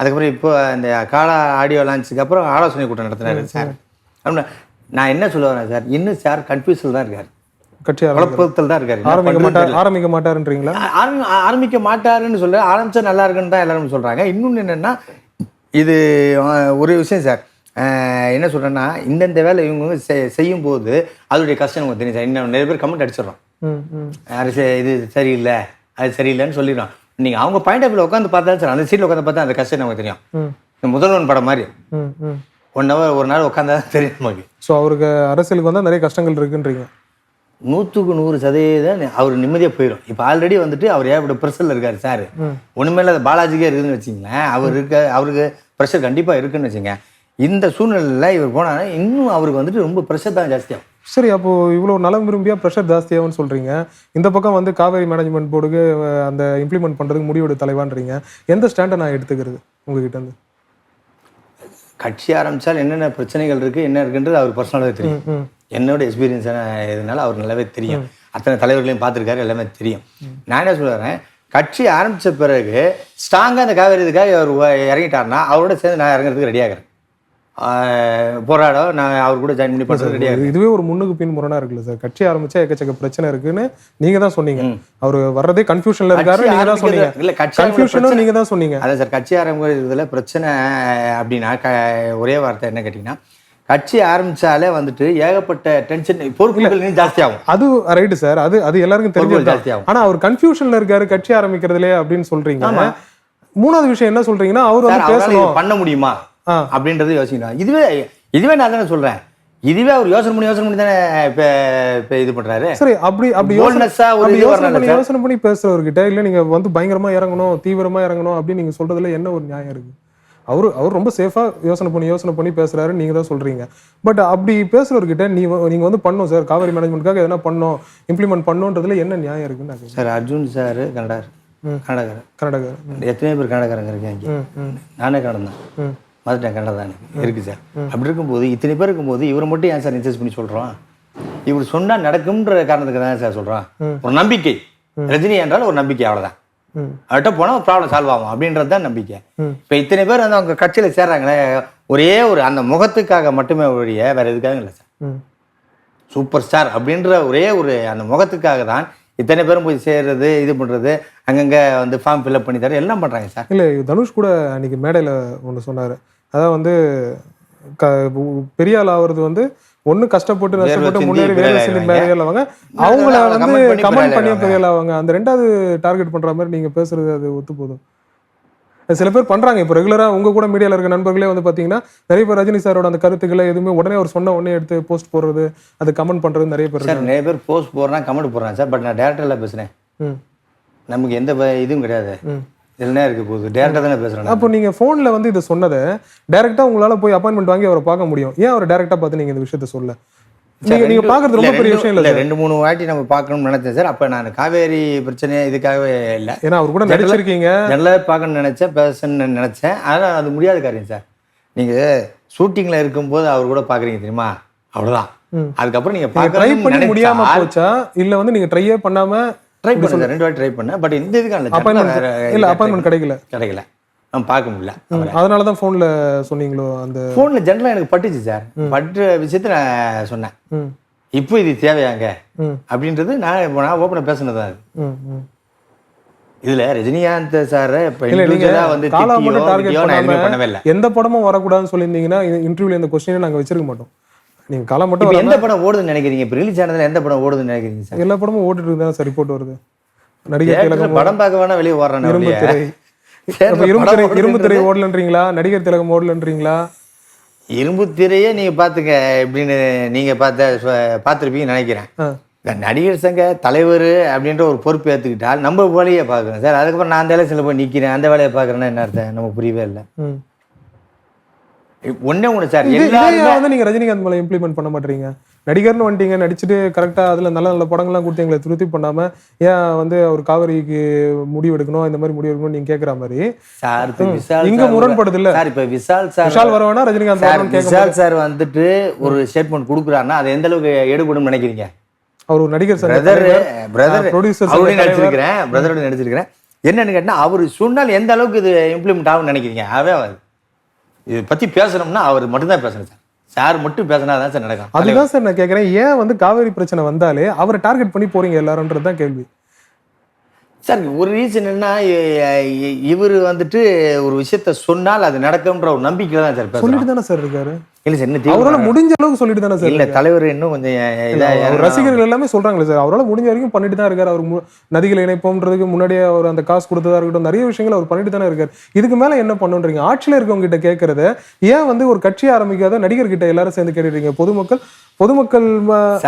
அதுக்கப்புறம் இப்போ இந்த காலா ஆடியோ லான்ச்சுக்கு அப்புறம் ஆலோசனை கூட்டம் நடத்தினாரு சார். நான் என்ன சொல்ல வரேன் சார், இன்னும் சார் கன்ஃபியூஷன் தான் இருக்காரு, கட்சி குழப்பத்தில் தான் இருக்காரு. ஆரம்பிக்க மாட்டாருன்றீங்களா? ஆரம்பிக்க மாட்டாருன்னு சொல்ல, ஆரம்பிச்சா நல்லா இருக்குன்னு தான் எல்லாரும் சொல்றாங்க. இன்னொன்று என்னன்னா, இது ஒரு விஷயம் சார், என்ன சொல்றேன்னா, இந்தந்த வேலை இவங்க செய்யும் போது அதோடைய கஷ்டம் நமக்கு தெரியும் சார். இன்னும் நிறைய பேர் கமெண்ட் அடிச்சிடறோம், இது சரியில்லை அது சரியில்லைன்னு சொல்லிடுறோம். நீங்க அவங்க பாயிண்ட் ஆஃப் வியூல உட்காந்து பார்த்தா சார், அந்த சீட்ல உட்காந்து பார்த்தா அந்த கஷ்டம் நமக்கு தெரியும். இந்த முதல்வன் படம் மாதிரி 1 hour ஒரு நாள் உட்காந்தா தெரியும் நமக்கு. ஸோ அவருக்கு அரசியலுக்கு வந்தால் நிறைய கஷ்டங்கள் இருக்குன்றீங்க? 100% அவர் நிம்மதியாக போயிடும். இப்போ ஆல்ரெடி வந்துட்டு அவர் ஏன் இப்படி ப்ரெஷரில் இருக்காரு சார். ஒன்றுமே இல்லை, பாலாஜிக்கே இருக்குதுன்னு வச்சிங்களேன். அவருக்கு ப்ரெஷர் கண்டிப்பாக இருக்குன்னு வச்சுங்க. இந்த சூழ்நிலையில் இவர் போனாலும் இன்னும் அவருக்கு வந்துட்டு ரொம்ப ப்ரெஷர் தான் ஜாஸ்தியாகும். சரி, அப்போ இவ்வளோ நலம் விரும்பியா ப்ரெஷர் ஜாஸ்தியாகும்னு சொல்றீங்க. இந்த பக்கம் வந்து காவேரி மேனேஜ்மெண்ட் போர்டுக்கு அந்த இம்ப்ளிமெண்ட் பண்றதுக்கு முடிவெடு தலைவான்றீங்க. எந்த ஸ்டாண்டை நான் எடுத்துக்கிறது உங்ககிட்ட இருந்து? கட்சி ஆரம்பிச்சால் என்னென்ன பிரச்சனைகள் இருக்கு என்ன இருக்குன்றது அவர் பர்சனலாகவே தெரியும். என்னோட எக்ஸ்பீரியன்ஸான இதனால அவர் நல்லாவே தெரியும். அத்தனை தலைவர்களையும் பார்த்துருக்காரு, எல்லாமே தெரியும். நான் என்ன சொல்லுறேன், கட்சி ஆரம்பித்த பிறகு ஸ்ட்ராங்காக அந்த காவேரி இதுக்காக அவர் இறங்கிட்டாருன்னா அவரோட சேர்ந்து நான் இறங்குறதுக்கு ரெடியாகிறேன். போராட நான் அவர் கூட ஜாயின் பண்ணி பண்ணுறது ரெடியாக. இதுவே ஒரு முன்னுக்கு பின் முரணா இருக்குல்ல சார்? கட்சி ஆரம்பிச்சா எக்கச்சக்க பிரச்சனை இருக்குன்னு நீங்க தான் சொன்னீங்க. அவர் வர்றதே கன்ஃபியூஷன்ல இருக்காரு, நீங்க தான் சொன்னீங்க. இல்ல, கன்ஃபியூஷனும் நீங்க தான் சொன்னீங்க. அதான் சார், கட்சி ஆரம்பிக்கிறதுல பிரச்சனை அப்படின்னா ஒரே வார்த்தை என்ன கேட்டீங்கன்னா, கட்சி ஆரம்பிச்சாலே வந்துட்டு ஏகப்பட்ட டென்ஷன், பொறுப்புகள் ஜாஸ்தி ஆகும். அது ரைட்டு சார், அது எல்லாருக்கும் தெரிஞ்சு ஜாஸ்தி ஆகும். ஆனா அவர் கன்ஃபியூஷன்ல இருக்காரு கட்சி ஆரம்பிக்கிறதுலே அப்படின்னு சொல்றீங்க. மூணாவது விஷயம் என்ன சொல்றீங்கன்னா, அவர் வந்து பேசணும் பண்ண முடியுமா அப்படின்றது யோசிக்கணும். இதுவே நான் தானே சொல்றேன், இதுவே அவர் யோசனை பண்ணி தானே இப்ப இது பண்றாரு. சரி, அப்படி யோசனை பண்ணி பேசுறவர்கிட்ட இல்ல நீங்க வந்து பயங்கரமா இறங்கணும், தீவிரமா இறங்கணும் அப்படின்னு நீங்க சொல்றதுல என்ன ஒரு நியாயம் இருக்கு? அவர் ரொம்ப சேஃபா யோசனை பண்ணி பேசுறாரு, நீங்க தான் சொல்றீங்க. பட் அப்படி பேசுறவர்கிட்ட நீங்க வந்து பண்ணோம் சார், காவேரி மேனேஜ்மெண்ட்காக எதனா பண்ணோம், இம்ப்ளிமெண்ட் பண்ணோன்றதுல என்ன நியாயம் இருக்குன்னு நான் கேட்கிறேன். சார் அர்ஜுன் சார் கன்னடக்காரர் எத்தனை பேர் கன்னடக்காரங்க இருக்காங்க. நானே கன்னடம் தான், மதுரை கன்னடம் தான் எனக்கு இருக்கு சார். அப்படி இருக்கும்போது இத்தனை பேர் இருக்கும்போது இவரை மட்டும் ஏன் சார் இன்சஸ்ட் பண்ணி சொல்றோம்? இவர் சொன்னா நடக்கும்ன்ற காரணத்துக்கு தான் சார் சொல்றோம். ஒரு நம்பிக்கை, ரஜினி என்றால் ஒரு நம்பிக்கை, அவ்வளவுதான். அவர்கிட்ட போனா ப்ராப்ளம் சால்வ் ஆகும் அப்படின்றது தான் நம்பிக்கை. இப்ப இத்தனை பேர் வந்து அவங்க கட்சியில சேர்றாங்களே ஒரே ஒரு அந்த முகத்துக்காக மட்டுமே ஒழிய வேற எதுக்காக இல்லை சார். சூப்பர் ஸ்டார் அப்படின்ற ஒரே ஒரு அந்த முகத்துக்காக தான் இத்தனை பேரும் போய் சேர்றது, இது பண்றது, அங்கங்க வந்து ஃபார்ம் ஃபில்அப் பண்ணி தர எல்லாம் பண்றாங்க சார். இல்ல தனுஷ் கூட அன்னைக்கு மேடையில ஒண்ணு சொன்னாரு. அதாவது வந்து பெரிய ஆள் ஆகுறது வந்து ஒண்ணு கஷ்டப்பட்டு நஷ்டப்பட்டு முன்னேறி வேலை செஞ்சு பெரிய ஆளவங்க, அவங்கள வந்து கமெண்ட் பண்ணி பெரிய ஆளவங்க. அந்த ரெண்டாவது டார்கெட் பண்ற மாதிரி நீங்க பேசுறது அது ஒத்து போதும். சில பேர் பண்றாங்க. இப்போ ரெகுலரா உங்க கூட மீடியால இருக்க நண்பர்களே வந்து பாத்தீங்கன்னா நிறைய பேர் ரஜினி சாரோட அந்த கருத்துக்களை எதுவுமே உடனே அவர் சொன்ன உடனே எடுத்து போஸ்ட் போடுறது, அது கமெண்ட் பண்றது நிறைய பேர் சார். நிறைய பேர் போஸ்ட் போடுறாங்க, கமெண்ட் போடுறாங்க சார். பட் நான் டேரக்டர்ல பேசுறேன், நமக்கு எந்த இதுவும் கிடையாது. என்ன இருக்கு போகுது, டேரக்டா தானே பேசுறேன். அப்போ நீங்க போன்ல வந்து இதை சொன்னதை டைரக்டா உங்களால போய் அப்பாயின்மெண்ட் வாங்கி அவரை பார்க்க முடியும், ஏன் அவர் டைரக்டா பார்த்து நீங்க இந்த விஷயத்த சொல்ல? நீங்க பாக்குறது ரொம்ப பெரிய விஷயம் இல்ல. 2-3 வாட்டி நம்ம பார்க்கணும்னு நினைச்சேன் சார். அப்ப நான் காவேரி பிரச்சனை இதுக்காகவே இல்லை, ஏன்னா அவர் கூட நடிச்சிருக்கீங்க, நல்லா பார்க்கணும்னு நினைச்சேன், பேசணும்னு நினைச்சேன். ஆனால் அது முடியாத காரியம் சார். நீங்க ஷூட்டிங்ல இருக்கும்போது அவர் கூட பாக்குறீங்க தெரியுமா, அவ்வளவுதான். அதுக்கப்புறம் நீங்க ட்ரை பண்ணி முடியாம போச்சா இல்ல வந்து நீங்க ட்ரையே பண்ணாம? ட்ரை பண்ண 2 வாட்டி ட்ரை பண்ணேன். பட் இந்த இதுக்கான அப்பாயின்மெண்ட் கிடைக்கல, நம்ம பார்க்க முடியல. அதனாலதான் போன்ல சொன்னீங்களோ? அந்த போன்ல ஜெனரலா எனக்கு பட்டுச்சு சார். பட்டு விஷயத்த நான் சொன்னேன், இப்போ இது தேவையாங்க அப்படின்றது நான் ஓப்பனா பேசுனதா. இதுல ரஜினிகாந்த் சார் பண்ணவே இல்லை. எந்த படமும் வரக்கூடாதுன்னு சொல்லியிருந்தீங்கன்னா இன்டர்வியூல இந்த கொஸ்டினை நாங்க வச்சிருக்க மாட்டோம். நீங்க காலம் மட்டும் எந்த படம் ஓடுதுன்னு நினைக்கிறீங்க? இப்போ ரிலீஸ் ஆனதுல எந்த படம் ஓடுதுன்னு நினைக்கிறீங்க சார்? எல்லா படமும் ஓடிட்டு இருந்தா சார், ரிப்போர்ட் வருது. நடிகர் திலகம் படம் பார்க்க வேணா வெளியே ஓடுறாங்க. இரும்பு திரை ஓடலன்றீங்களா? நடிகர் திலகம் ஓடலன்றீங்களா? இரும்பு திரையே நீங்க பாத்துக்க எப்படின்னு நீங்க பார்த்துருப்பீங்கன்னு நினைக்கிறேன். நடிகர் சங்க தலைவர் அப்படின்ற ஒரு பொறுப்பு ஏற்றுக்கிட்டால் நம்ம வேலையை பார்க்குறேன் சார். அதுக்கப்புறம் நான் அந்த எலெக்ஷனில் போய் நிற்கிறேன், அந்த வேலையை பார்க்குறேன்னா என்ன அர்த்தம்? நமக்கு புரியவே இல்லை. ஒண்ணு சார், வந்து நீங்க ரஜினிகாந்த் மேல இம்ப்ளிமெண்ட் பண்ண மாட்டீங்க. நடிகர்னு வந்துட்டீங்க, நடிச்சுட்டு கரெக்டா அதுல நல்ல நல்ல படங்கள்லாம் கொடுத்து எங்களை திருப்தி பண்ணாம ஏன் வந்து அவர் காவிரிக்கு முடிவு எடுக்கணும், இந்த மாதிரி முடிவு எடுக்கணும் நீங்க கேட்கற மாதிரி சார் இங்க முரண்படுது இல்ல சார்? இப்ப விஷால் வரவேனா ரஜினிகாந்த் விஷால் சார் வந்துட்டு ஒரு ஸ்டேட்மெண்ட் கொடுக்குறாருன்னா அது எந்த அளவுக்கு எடுபடும் நினைக்கிறீங்க? அவர் ஒரு நடிகர் சார், பிரதர் நடிச்சிருக்கிறேன். என்னன்னு கேட்டா அவரு சொன்னால் எந்த அளவுக்கு இது இம்ப்ளிமெண்ட் ஆகும்னு நினைக்கிறீங்க? அவே இதை பத்தி பேசணும்னா அவர் மட்டும்தான் பேசணும் சார். சார் மட்டும் பேசினாதான் சார் நடக்கும். அதுதான் சார் நான் கேட்கறேன், ஏன் வந்து காவேரி பிரச்சனை வந்தாலே அவரை டார்கெட் பண்ணி போறீங்க எல்லாரும்ன்றதுதான் கேள்வி சார். ஒரு ரீசன் என்ன, இவர் வந்துட்டு ஒரு விஷயத்த சொன்னால் அது நடக்கும்ன்ற ஒரு நம்பிக்கை தான் சார். சொல்லிட்டு தானே சார் இருக்காரு. இல்ல சார், இன்னும் அவரால் முடிஞ்ச அளவுக்கு சொல்லிட்டு தானே சார். இல்ல தலைவர் இன்னும் கொஞ்சம் ரசிகர்கள் எல்லாமே சொல்றாங்களே சார், அவரால் முடிஞ்ச வரைக்கும் பண்ணிட்டு தான் இருக்காரு. அவர் நதிகளை இணைப்போம்ன்றதுக்கு முன்னாடியே அவர் அந்த காசு கொடுத்ததா இருக்கட்டும், நிறைய விஷயங்கள் அவர் பண்ணிட்டு தானே இருக்காரு. இதுக்கு மேல என்ன பண்ணுன்றீங்க? ஆட்சியில இருக்கவங்க கிட்ட கேட்கறத ஏன் வந்து ஒரு கட்சி ஆரம்பிக்காத நடிகர் கிட்ட எல்லாரும் சேர்ந்து கேட்டுறீங்க? பொதுமக்கள்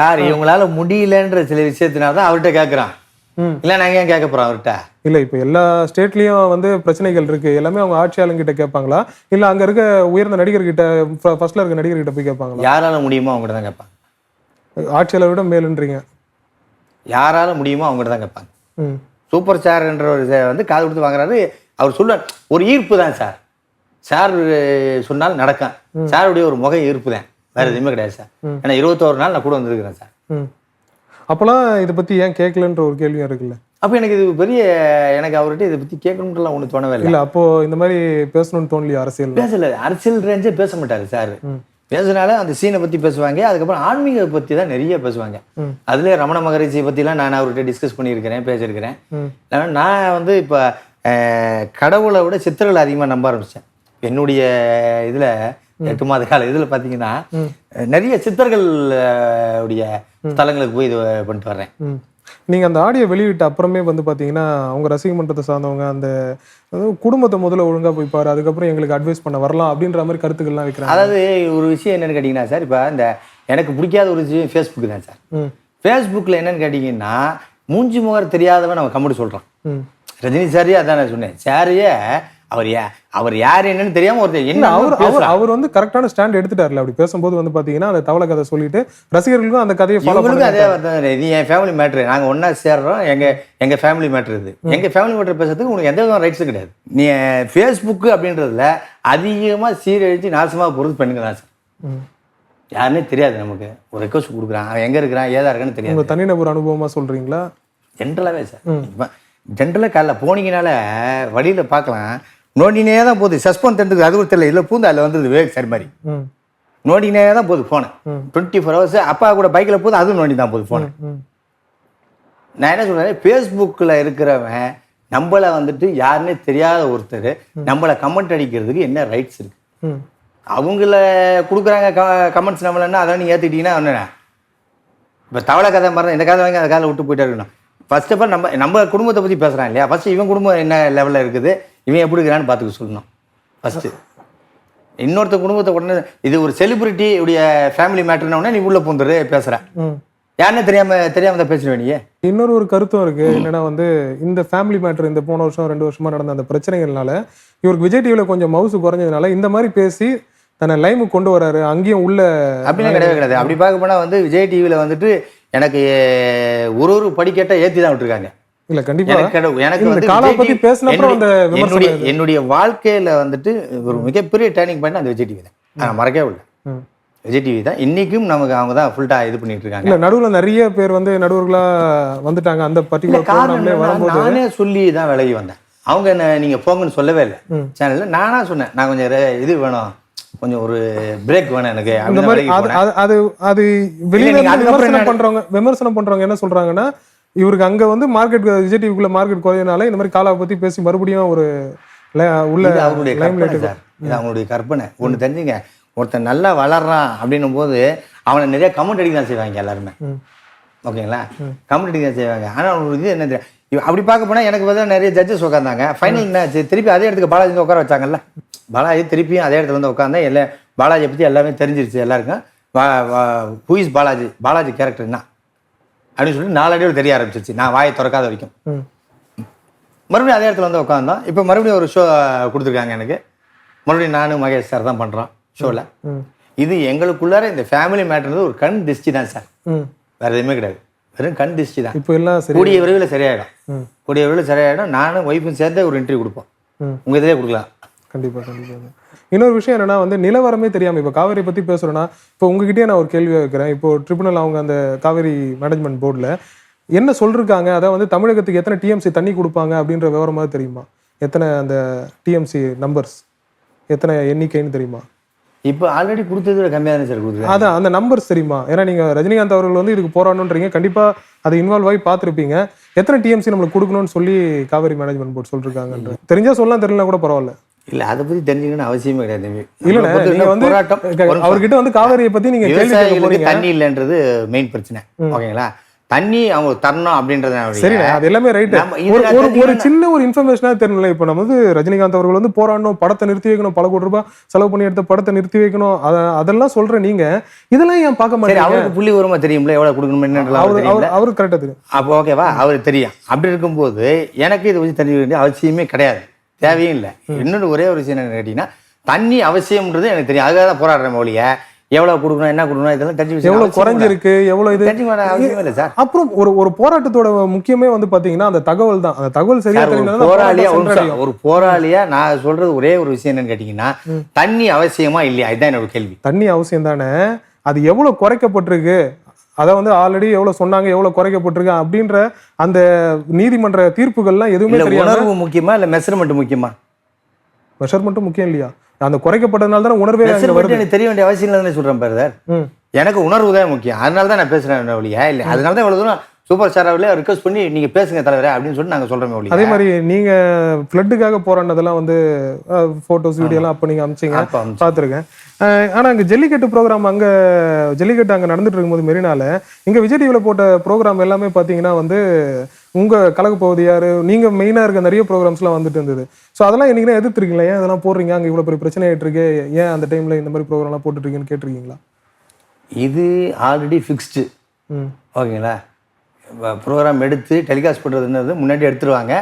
சார் இவங்களால முடியலன்ற சில விஷயத்தினால்தான் அவர்கிட்ட கேட்கறான். இல்ல நாங்க ஏன் கேட்க போறோம் அவர்கிட்ட? இல்ல இப்ப எல்லா ஸ்டேட்லயும் வந்து பிரச்சனைகள் இருக்கு, எல்லாமே அவங்க ஆட்சியாளர்கிட்ட கேட்பாங்களா இல்ல அங்க இருக்க உயர்ந்த நடிகர் கிட்ட, ஃபர்ஸ்ட்ல இருக்க நடிகர் கிட்ட போய் கேட்பாங்களா? யாரால முடியுமோ அவங்க தான் கேட்பாங்க. ஆட்சியாளர் விட மேலுன்றீங்க? யாரால முடியுமோ அவங்க தான் கேட்பாங்க. சூப்பர் ஸ்டார் என்ற ஒரு வந்து காது கொடுத்து வாங்குறாரு. அவர் சொல்ல ஒரு ஈர்ப்பு தான் சார். சார் சொன்னால் நடக்கும். சாருடைய ஒரு முக ஈர்ப்பு தான், வேற எதுவுமே கிடையாது சார். ஏன்னா 21 நாள் நான் கூட வந்திருக்கிறேன் சார். அப்பெல்லாம் இதை பத்தி ஏன் கேட்கலன்ற ஒரு கேள்வியும் இருக்குல்ல? அப்ப எனக்கு இது எனக்கு அவர்கிட்ட இதை பத்தி கேட்கணும்லாம் ஒண்ணு தோணவே இல்லை. இல்ல அப்போ இந்த மாதிரி பேசணும்னு தோணலையா? அரசியல் ரேஞ்சே பேச மாட்டாரு சார். பேசினாலும் அந்த சீனை பத்தி பேசுவாங்க, அதுக்கப்புறம் ஆன்மீக பத்தி தான் நிறைய பேசுவாங்க. அதுல ரமண மகரிஷி பத்தி எல்லாம் நான் அவர்கிட்ட டிஸ்கஸ் பண்ணியிருக்கிறேன், பேசியிருக்கிறேன். நான் வந்து இப்ப கடவுளை விட சித்தர்களை அதிகமா நம்ப ஆரம்பிச்சேன். என்னுடைய இதுல 8 மாத கால இதுல பாத்தீங்கன்னா நிறைய சித்தர்கள் உடைய ஸ்தலங்களுக்கு போய் இது பண்ணிட்டு வர்றேன். நீங்க அந்த ஆடியோ வெளியிட்ட அப்புறமே வந்து பாத்தீங்கன்னா அவங்க ரசிக மன்றத்தை சார்ந்தவங்க அந்த குடும்பத்தை முதல்ல ஒழுங்கா போய் பாரு, அதுக்கப்புறம் எங்களுக்கு அட்வைஸ் பண்ண வரலாம் அப்படின்ற மாதிரி கருத்துக்கள்லாம் வைக்கிறாங்க. அதாவது ஒரு விஷயம் என்னன்னு கேட்டீங்கன்னா சார், இப்ப இந்த எனக்கு பிடிக்காத ஒரு விஷயம் ஃபேஸ்புக் தான் சார். ஃபேஸ்புக்ல என்னன்னு கேட்டீங்கன்னா மூஞ்சி முகர் தெரியாதவன் நம்ம கமெண்ட் சொல்றான். ரஜினி சாரியே அதான் நான் சொன்னேன். சாரியே அவர் யார் என்னன்னு தெரியாம ஒருத்தர் இல்ல என்ன அவர் வந்து கரெக்டான ஸ்டாண்ட் எடுத்துட்டாருல அப்படி பேசும்போது வந்து பாத்தீங்கன்னா அந்த தவளை கதை சொல்லிட்டு ரசிகர்களுக்கும் அந்த கதையை ஃபாலோ இவங்களுக்கும் அதே வார்த்தை, இது என் ஃபேமிலி மேட்ரு, நாங்க ஒண்ணா சேர்றோம், எங்க ஃபேமிலி மேட்ரு இது. எங்க ஃபேமிலி மேட்ரு பேசுறதுக்கு உங்களுக்கு எந்த விதமான ரைட்ஸும் கிடையாது. நீ ஃபேஸ்புக் அப்படின்றதுல அதிகமா சீரழிச்சு நாசமா பொறுத்து பண்ணுங்க தான் சார். யாருன்னே தெரியாது நமக்கு. ஒரு ரெக்வஸ்ட் கொடுக்குறான், அவன் எங்க இருக்கிறான் ஏதா இருக்கான்னு தெரியாது. உங்க தனிநபர் அனுபவமா சொல்றீங்களா? ஜென்ரலாகவே சார். இப்போ ஜென்ரலாக காலைல போனீங்கனால வழியில் பார்க்கலாம், நோண்டினே தான் போகுது. சஸ்பெண்ட் தெரிஞ்சுக்கு அது கூட தெரியல, இதில் பூந்து அதில் வந்தது வேக் சார் மாதிரி நோண்டினே தான் போகுது ஃபோனு. 24 hours அப்பா கூட பைக்கில் போகுது, அதுவும் நோண்டி தான் போகுது ஃபோனு. நான் என்ன சொல்கிறேன், ஃபேஸ்புக்கில் இருக்கிறவன் நம்மளை வந்துட்டு யாருன்னே தெரியாத ஒருத்தர் நம்மளை கமெண்ட் அடிக்கிறதுக்கு என்ன ரைட்ஸ் இருக்கு? அவங்கள கொடுக்குறாங்க கமெண்ட்ஸ் நம்மளன்னா அதை நீங்கள் ஏற்றுக்கிட்டீங்கன்னா ஒன்று. இப்போ தவளை கதை மாதிரி இந்த கதை வாங்கி அந்த கதை விட்டு போயிட்டே இருக்கணும். ஃபர்ஸ்ட் ஆஃப் ஆல் நம்ம குடும்பத்தை பற்றி பேசுகிறான் இல்லையா, ஃபஸ்ட்டு இவன் குடும்பம் என்ன லெவலில் இருக்குது, இவன் எப்படி இருக்கிறான்னு பார்த்துக்க சொல்லணும் ஃபஸ்ட்டு. இன்னொருத்த குடும்பத்தை உடனே இது ஒரு செலிபிரிட்டி உடைய ஃபேமிலி மேட்டர்னு நீ உள்ள பூந்துரு பேசுற, யாருன்னு தெரியாம தான் பேசுறேன். நீ இன்னொரு கருத்தும் இருக்கு என்னன்னா வந்து இந்த ஃபேமிலி மேட்டர் இந்த போன வருஷம் 2 வருஷமா நடந்த அந்த பிரச்சனைகள்னால இவருக்கு விஜய் டிவில கொஞ்சம் மவுசு குறைஞ்சதுனால இந்த மாதிரி பேசி தன்னை லைமு கொண்டு வராரு. அங்கேயும் உள்ள அப்படின்னா கிடையாது. அப்படி பார்க்க போனா வந்து விஜய் டிவில வந்துட்டு எனக்கு ஒரு படிக்கட்டை ஏற்றி தான் விட்டுருக்காங்க. இல்ல கண்டிப்பா எனக்கு என்னுடைய வாழ்க்கையில வந்துட்டு ஒரு மிகப்பெரிய டேர்னிங் பாயிண்ட் அந்த விஜய் டிவி தான். நான் மறக்கவே இல்லை, விஜய் டிவி தான் இன்னைக்கும் நமக்கு அவங்க தான் ஃபுல்டா இது பண்ணிட்டு இருக்காங்க. இல்ல நடுவுல நிறைய பேர் வந்து நடுவர்களா வந்துட்டாங்க. அந்த பர்டிகுலர் ப்ரோகிராம்ல வரும்போது நானே சொல்லி தான் விலகி வந்தேன். அவங்க என்ன நீங்க போங்கன்னு சொல்லவே இல்லை சேனல்ல. நானா சொன்னேன் நான் கொஞ்சம் இது வேணும், கொஞ்சம் ஒரு பிரேக் வேணும் எனக்கு. அந்த மாதிரி அது வெளியில விமர்சனம் பண்றவங்க என்ன சொல்றாங்கன்னா, இவருக்கு அங்க வந்து மார்க்கெட் விஜய் டிவிக்குள்ள மார்க்கெட் குறையனால இந்த மாதிரி காலாவை பத்தி பேசி மறுபடியும் ஒரு உள்ள அவங்களுடைய கற்பனை. ஒண்ணு தெரிஞ்சுங்க, ஒருத்தன் நல்லா வளர்றான் அப்படின்னும் போது அவனை நிறைய கமெண்ட் அடிக்க தான் செய்வாங்க எல்லாருமே. ஓகேங்களா, கமெண்ட் அடிக்க தான் செய்வாங்க. ஆனா ஒரு இது என்ன அப்படி பார்க்க போனா எனக்கு வந்து நிறைய ஜட்ஜஸ் உட்காந்தாங்க. ஃபைனல் என்ன திருப்பி அதே இடத்துக்கு பாலாஜி உட்கார வச்சாங்கல்ல. பாலாஜி திருப்பியும் அதே இடத்துல வந்து உட்காந்தா எல்லாம் பாலாஜியை பற்றி எல்லாமே தெரிஞ்சிருச்சு எல்லாருக்கும். ஹூ இஸ் பாலாஜி கேரக்டர் என்ன அப்படின்னு சொல்லி 4 அடியோடு தெரிய ஆரம்பிச்சிருச்சு நான் வாயை திறக்காத வரைக்கும். மறுபடியும் அதே இடத்துல வந்து உட்காந்தோம். இப்போ மறுபடியும் ஒரு ஷோ கொடுத்துருக்காங்க எனக்கு. மறுபடியும் நானும் மகேஷ் சார் தான் பண்ணுறோம் ஷோவில். இது எங்களுக்குள்ளார இந்த ஃபேமிலி மேட்டர்ன்றது ஒரு கண் திருஷ்டி தான் சார், வேற எதுவுமே கிடையாது. வெறும் கண் திருஷ்டி தான். இப்போ எல்லாம் கூடிய விரைவில் சரியாயிடும். நானும் ஒய்ஃபும் சேர்த்து ஒரு இன்டர்வியூ கொடுப்போம், உங்க இதிலே கொடுக்கலாம். கண்டிப்பா. இன்னொரு விஷயம் என்னன்னா வந்து நிலவரமே தெரியாம இப்போ காவேரி பத்தி பேசுறோம்னா, இப்போ உங்ககிட்டயே நான் ஒரு கேள்வி வைக்கிறேன். இப்போ ட்ரிபுனல் அவங்க அந்த காவேரி மேனேஜ்மெண்ட் போர்டில் என்ன சொல்லிருக்காங்க, அதாவது வந்து தமிழகத்துக்கு எத்தனை டிஎம்சி தண்ணி கொடுப்பாங்க அப்படின்ற விவரமா தெரியுமா? எத்தனை அந்த டிஎம்சி நம்பர்ஸ் எத்தனை எண்ணிக்கைன்னு தெரியுமா? இப்போ ஆல்ரெடி கொடுத்தது கம்மியாக தான் சார் கொடுக்குது. அதான் அந்த நம்பர்ஸ் தெரியுமா? ஏன்னா நீங்க ரஜினிகாந்த் அவர்கள் வந்து இதுக்கு போராடணுன்றீங்க, கண்டிப்பா அதை இன்வால்வ் ஆகி பார்த்துருப்பீங்க. எத்தனை டிஎம்சி நம்மளுக்கு கொடுக்கணும்னு சொல்லி காவேரி மேனேஜ்மெண்ட் போர்டு சொல்லிருக்காங்க. தெரிஞ்சா சொல்லலாம், தெரியலனா கூட பரவாயில்ல. இல்ல அதை பத்தி தெரிஞ்சுக்கணும்னு அவசியமே கிடையாது. நீங்க வந்து அவர்கிட்ட வந்து காவேரியை பத்தி நீங்க தண்ணி இல்லைன்றது மெயின் பிரச்சனை. ஓகேங்களா, தண்ணி அவங்க தரணும் அப்படின்றது சரி, அது எல்லாமே ரைட். ஒரு சின்ன ஒரு இன்ஃபர்மேஷனா தெரியல. இப்போ நம்ம வந்து ரஜினிகாந்த் அவர்கள் வந்து போராடணும், படத்தை நிறுத்தி வைக்கணும், பல கோடி ரூபாய் செலவு பண்ணி எடுத்த படத்தை நிறுத்தி வைக்கணும், அதெல்லாம் சொல்றேன். நீங்க இதெல்லாம் ஏன் பார்க்க மாட்டீங்க? அவருக்கு புள்ளி வருமா தெரியும்ல, எவ்வளவு கொடுக்கணும் அவருக்கு கரெக்டா தெரியும். அப்போ ஓகேவா, அவருக்கு தெரியும். அப்படி இருக்கும்போது எனக்கு இதை பற்றி தெரிஞ்சுக்க வேண்டிய அவசியமே கிடையாது, தேவையும் இல்லை. இன்னொரு ஒரே ஒரு விஷயம் என்ன கேட்டீங்கன்னா, தண்ணி அவசியம்ன்றது எனக்கு தெரியும். அதுக்காக தான் போராடுறேன் மொழியை. எவ்வளவு கொடுக்கணும், என்ன கொடுக்கணும், இதெல்லாம் தெரிஞ்சு எவ்வளவு குறைஞ்சிருக்கு, எவ்வளவு இது அவசியம் இல்லை சார். அப்புறம் ஒரு போராட்டத்தோட முக்கியமே வந்து பாத்தீங்கன்னா அந்த தகவல் தான். அந்த தகவல் சரியா ஒரு போராளியா நான் சொல்றது ஒரே ஒரு விஷயம் என்னன்னு கேட்டீங்கன்னா, தண்ணி அவசியமா இல்லையா, இதுதான் என்னோட கேள்வி. தண்ணி அவசியம் தானே, அது எவ்வளவு குறைக்கப்பட்டிருக்கு, அதை வந்து ஆல்ரெடி எவ்வளவு சொன்னாங்க, எவ்வளவு குறைக்கப்பட்டிருக்கு அப்படின்ற அந்த நீதிமன்ற தீர்ப்புகள்லாம் எதுவுமே தெரியாது. உணர்வு முக்கியமா இல்ல மெஷர்மெண்ட் முக்கியமா? மெஷர்மெண்ட்டும் முக்கியம் இல்லையா? அந்த குறைக்கப்பட்டதுனால தான் உணர்வே எனக்கு தெரிய வேண்டிய அவசியம் இல்லைன்னு சொல்றேன் பிரதர். எனக்கு உணர்வு தான் முக்கியம், அதனால தான் நான் பேசுறேன் ஒழியா இல்லை. அதனால தான் இவ்வளவு தூரம் சூப்பர் ஸ்டாராவிலே ரிக்வஸ்ட் பண்ணி நீங்க பேசுங்க தலைவரே அப்படின்னு சொல்லி நாங்க சொல்றோம் ஒழியா. அதே மாதிரி நீங்க ஃப்ளட்டுக்காக போராடினதெல்லாம் வந்து போட்டோஸ் வீடியோலாம் அப்போ நீங்க அமிச்சிங்க, பார்த்துருக்கேன். ஆனா அங்க ஜல்லிக்கட்டு ப்ரோக்ராம் அங்க ஜல்லிக்கட்டு அங்க நடந்துட்டு இருக்கும்போது மெரினால இங்க விஜய் டிவில போட்ட ப்ரோக்ராம் எல்லாமே பாத்தீங்கன்னா வந்து உங்க கலக பகுதி யாரு, நீங்க மெயினா இருக்க நிறைய ப்ரோக்ராம்ஸ்லாம் வந்துட்டு இருந்தது. ஸோ அதெல்லாம் என்னைக்குன்னா எதிர்த்துருக்கீங்களா? ஏன் அதெல்லாம் போடுறீங்க, அங்கே இவ்வளோ பெரிய பிரச்சனை ஆகிட்டு இருக்கு, ஏன் அந்த டைம்ல இந்த மாதிரி ப்ரோக்ராம்லாம் போட்டுருக்கீங்கன்னு கேட்டிருக்கீங்களா? இது ஆல்ரெடி ஃபிக்ஸ்டு. ஓகேங்களா, ப்ரோக்ராம் எடுத்து டெலிகாஸ்ட் பண்ணுறதுன்றது முன்னாடி எடுத்துருவாங்க,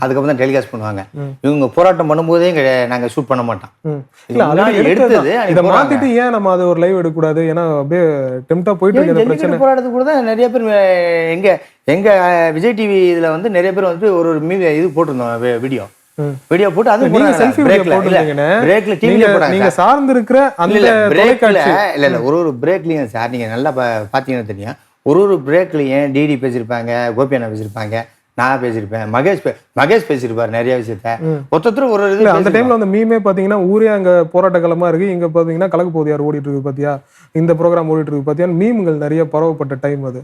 அதுக்கப்புறம் தான் டெலிகாஸ்ட் பண்ணுவாங்க. இவங்க போராட்டம் பண்ணும்போதே நாங்கள் ஷூட் பண்ண மாட்டோம். இல்ல எடுத்தது இதை மாத்திட்டு ஏன் நம்ம அதை ஒரு லைவ் எடுக்கக்கூடாது? ஏன்னா அப்படியே டெம்ப்டா போயிட்டு இருக்க பிரச்சனை. போராட்டத்துக்கு கூட தான் நிறைய பேர் எங்க விஜய் டிவி இதுல வந்து நிறைய பேர் வந்து ஒரு இது போட்டிருந்தோம் வீடியோ போட்டு அது நீங்க செல்ஃபி வீடியோ போட்டுருந்தீங்கனே, பிரேக்ல டிவில போறாங்க. நீங்க சார்ந்து இருக்கிற அந்த பிரேக்ல இல்ல ஒரு பிரேக்லயும் சார் நீங்க நல்லா பாத்தீங்கன்னா தெரியும், ஒரு பிரேக்லயும் டிடி பேசியிருப்பாங்க, கோபி அண்ணா பேசியிருப்பாங்க, நான் பேசியிருப்பேன், மகேஷ் பேசியிருப்பாரு நிறைய விஷயத்த. ஒருத்தர் ஒரு இது அந்த டைம்ல அந்த மீமே பாத்தீங்கன்னா ஊரே அங்க போராட்ட களமா இருக்கு, இங்க பாத்தீங்கன்னா கலக்கு போதியார் ஓடிட்டு இருக்கு பாத்தியா, இந்த ப்ரோக்ராம் ஓடிட்டு இருக்கு பாத்தியா, மீம்கள் நிறைய பரவப்பட்ட டைம் அது.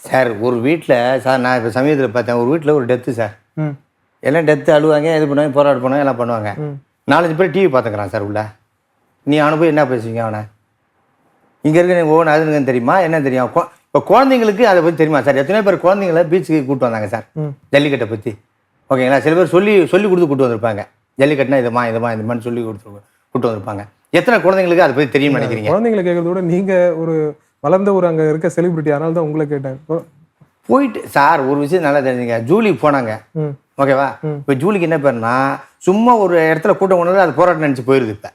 சார் ஒரு வீட்டுல சார் நான் இப்ப சமீபத்தில் பார்த்தேன், ஒரு வீட்டுல ஒரு டெத்து சார், எல்லாம் டெத்து அழுவாங்க, இது பண்ணுவாங்க, போராட்டம் பண்ணுவாங்க, எல்லாம் பண்ணுவாங்க. 4-5 பேர் டிவி பார்த்துக்கிறான் சார் உள்ள. நீ அனுப்பி என்ன பேசுவீங்க அவனை? இங்கே இருக்க நீங்கள் ஓன் அதுன்னு தெரியுமா, என்ன தெரியும்? இப்போ குழந்தைங்களுக்கு அதை பற்றி தெரியுமா சார்? எத்தனை பேர் குழந்தைங்கள பீச்சுக்கு கூப்பிட்டு வந்தாங்க சார் ஜல்லிக்கட்டை பற்றி, ஓகேங்களா? சில பேர் சொல்லி கொடுத்து கூப்பிட்டு வந்திருப்பாங்க, ஜல்லிக்கட்டுனா இதுமான்னு சொல்லி கூப்பிட்டு வந்திருப்பாங்க. எத்தனை குழந்தைங்களுக்கு அதை பற்றி தெரியும்னு நினைக்கிறீங்க? குழந்தைங்களை கேட்கறத விட நீங்கள் ஒரு வளர்ந்த ஒரு அங்கே இருக்க செலிபிரிட்டி, அதனால தான் உங்களை கேட்டேன். போயிட்டு சார் ஒரு விஷயம் நல்லா தெரிஞ்சுங்க, ஜூலிக்கு போனாங்க, ஓகேவா? இப்போ ஜூலிக்கு என்ன பேருனா சும்மா ஒரு இடத்துல கூட்டம் கொண்டு அது போராட்டம் நினச்சி போயிருது. இப்போ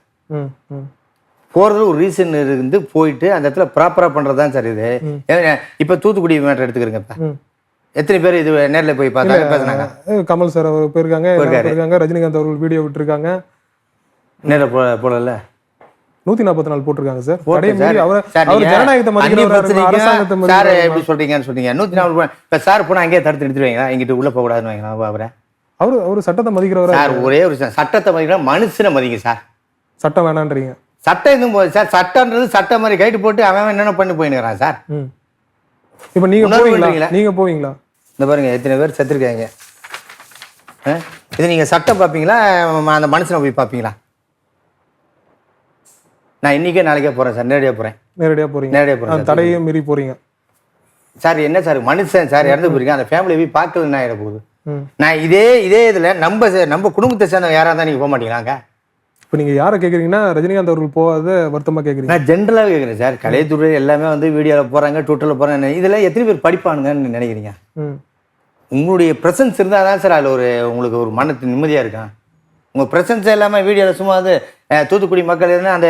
போகிறது ஒரு ரீசன் இருந்து போயிட்டு அந்த இடத்துல ப்ராப்பராக பண்ணுறது தான் சார் இது. இப்போ தூத்துக்குடி மேட்டர் எடுத்துக்கிறேங்க, இப்போ எத்தனை பேர் இது நேரில் போய் பார்த்தாங்க, பேசுனாங்க? கமல் சார் அவர் போயிருக்காங்க, ரஜினிகாந்த் அவர்கள் வீடியோ விட்டுருக்காங்க, நேரில் போடல 144 போட்டிருக்காங்க சார். ஜனநாயகத்தை சார் எப்படி சொல்றீங்கன்னு சொன்னீங்க 144. இப்போ சார் போனால் அங்கேயே தடுத்து நிறுத்துவீங்களா? எங்கிட்ட உள்ள போகக்கூடாதுன்னு அவரை அவரு சட்டத்தை மதிக்கிறவரா சார்? ஒரே ஒரு சட்டத்தை மதிக்கிற மனுஷனை மதிங்க சார். சட்டம் வேணான்றீங்க? சட்டம் எதுவும் போகுது சார், சட்டம்ன்றது சட்டம் மாதிரி கைட்டு போட்டு அவன் என்னென்ன பண்ணி போயினுக்கிறான் சார். இப்போ நீங்க போவீங்களா? இந்த பாருங்க எத்தனை பேர் செத்துருக்காங்க. இது நீங்க சட்டம் பார்ப்பீங்களா, அந்த மனுஷனை போய் பார்ப்பீங்களா? நான் இன்னைக்கே நாளைக்கே போறேன் சார், நேரடியாக போறேன், தடையும் மீறி போறீங்க சார். என்ன சார் மனுஷன் சார், இறந்து போறீங்க, அந்த ஃபேமிலி போய் பார்க்கல என்ன ஆயிட போகுது? நான் இதே இதுல நம்ம குடும்பத்தை சேர்ந்த யாரா தான் நீங்க போக மாட்டீங்களாங்க? இப்போ நீங்க யாரை கேட்குறீங்கன்னா ரஜினிகாந்த் அவர்கள் போகாத வருத்தமா கேட்குறீங்க? நான் ஜென்ரலாக கேட்குறேன் சார். கலைத்துறை எல்லாமே வந்து வீடியோவில் போறாங்க, ட்விட்டரில் போறாங்க, இதெல்லாம் எத்தனை பேர் படிப்பானுங்கன்னு நினைக்கிறீங்க? உங்களுடைய ப்ரெசன்ஸ் இருந்தால் தான் சார் அதில் உங்களுக்கு ஒரு மனத்து நிம்மதியாக இருக்கும். உங்கள் ப்ரெசன்ஸ் எல்லாமே வீடியோவில் சும்மா வந்து தூத்துக்குடி மக்கள் இருந்தால் அந்த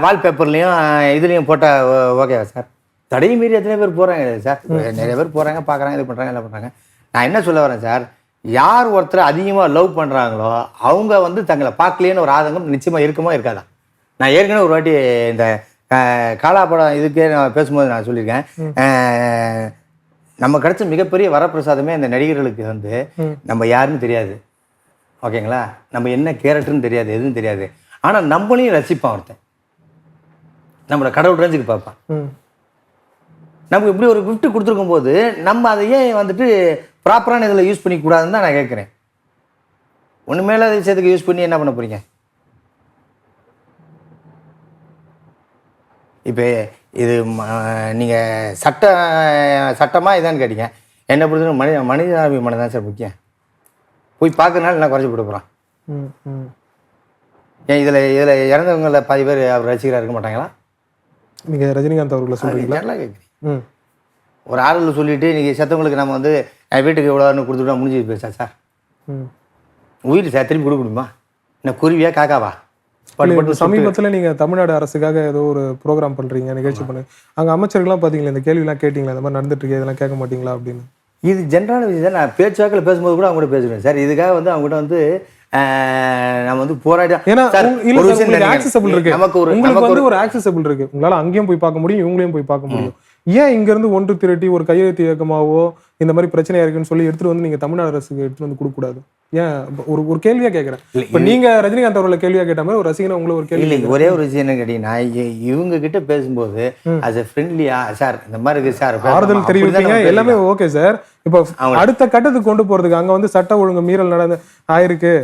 வால்பேப்பர்லேயும் இதுலேயும் போட்டால் ஓகேவா சார்? தடையும் மீறி எத்தனை பேர் போகிறாங்க சார், நிறைய பேர் போகிறாங்க, பார்க்குறாங்க, இது பண்ணுறாங்க, எல்லாம் பண்ணுறாங்க. நான் என்ன சொல்ல வரேன் சார், யார் ஒருத்தர் அதிகமாக லவ் பண்ணுறாங்களோ அவங்க வந்து தங்களை பார்க்கலேன்னு ஒரு ஆதங்கம் நிச்சயமாக இருக்குமா இருக்காதா? நான் ஏற்கனவே ஒரு வாட்டி இந்த காலா படம் இதுக்கே நான் பேசும்போது நான் சொல்லியிருக்கேன், நம்ம கிடைச்ச மிகப்பெரிய வரப்பிரசாதமே இந்த நடிகர்களுக்கு வந்து நம்ம யாருன்னு தெரியாது, ஓகேங்களா? நம்ம என்ன கேரக்டர்னு தெரியாது, எதுவும் தெரியாது. ஆனால் நம்மளையும் ரசிப்பான் ஒருத்தன், நம்மளோட கடவுள் ரேஞ்சுக்கு பார்ப்பான். நமக்கு இப்படி ஒரு கிஃப்ட் கொடுத்துருக்கும் போது நம்ம அதை ஏன் வந்துட்டு ப்ராப்பரான இதில் யூஸ் பண்ணிக்கூடாதுன்னு தான் நான் கேட்குறேன். ஒன்று மேலே விஷயத்துக்கு யூஸ் பண்ணி என்ன பண்ண போறீங்க? இப்போ இது நீங்கள் சட்டமாக இதான்னு கேட்டீங்க. என்னை பொறுத்த மனிதாபிமானம் தான் சார் முக்கியம். போய் பார்க்கறதுனால நான் குறைச்சி போட போகிறேன். ஏன் இதில் இறந்தவங்கள பாதி பேர் அவர் ரசிகராக இருக்க மாட்டாங்களா? நீங்கள் ரஜினிகாந்த் அவர்களை சொல்கிறீங்களா? நல்லா கேட்குறீங்க. ஒரு ஆளுகள் சொல்லிட்டு நீங்கள் செத்தவங்களுக்கு நம்ம வந்து வீட்டுக்கு எவ்வளோன்னு கொடுத்துட்டா முடிஞ்சு பேசா சார்? உயிர் சார் திரும்பி கொடுக்க முடியுமா? என்ன குருவியா காக்காவா? சமீபத்தில் நீங்கள் தமிழ்நாடு அரசுக்காக ஏதோ ஒரு ப்ரோக்ராம் பண்ணுறீங்க, நிகழ்ச்சி பண்ணுங்க, அங்கே அமைச்சர்கள்லாம் பார்த்தீங்களா இந்த கேள்விலாம் கேட்டிங்களா, இந்த மாதிரி நடந்துட்டு இருக்கு, இதெல்லாம் கேட்க மாட்டீங்களா அப்படின்னு? இது ஜென்ரலான விஷயம் சார். நான் பேச்சுவாக்கில் பேசும்போது கூட அவங்க கூட பேசுவேன் சார். இதுக்காக வந்து அவங்ககிட்ட வந்து நம்ம வந்து போராட்டம், ஏன்னா உங்களுக்கு ஆக்சஸபிள் இருக்கு, உங்களுக்கு வந்து ஒரு ஆக்சஸபிள் இருக்கு, உங்களால அங்கேயும் போய் பார்க்க முடியும், இவங்களையும் போய் பார்க்க முடியும். ஏன் இங்க இருந்து ஒன்று திரட்டி ஒரு கையெழுத்து இயக்கமாவோ இந்த மாதிரி பிரச்சனையா இருக்குன்னு சொல்லி எடுத்துட்டு வந்து நீங்க தமிழ்நாடு அரசுக்கு எடுத்துட்டு வந்து கொடுக்க கூடாது? ஏன் ஒரு கேள்வியா கேட்கறேன். இப்ப நீங்க ரஜினிகாந்த் அவர்களை கேள்வியா கேட்ட மாதிரி ஒரு ரசிகனை உங்களை ஒரு கேள்வி இல்லை, ஒரே ஒரு விஷயம் என்ன கேட்டீங்கன்னா, இவங்க கிட்ட பேசும்போது as a ஃப்ரெண்ட்லியா சார் இந்த மாதிரி இருக்கு சார், ஆறுதல் தெரிவிப்பீங்க, எல்லாமே ஓகே சார். இப்போ அடுத்த கட்டத்துக்கு கொண்டு போறதுக்கு அங்க வந்து சட்ட ஒழுங்கு மீறல் ஆயிருக்கு,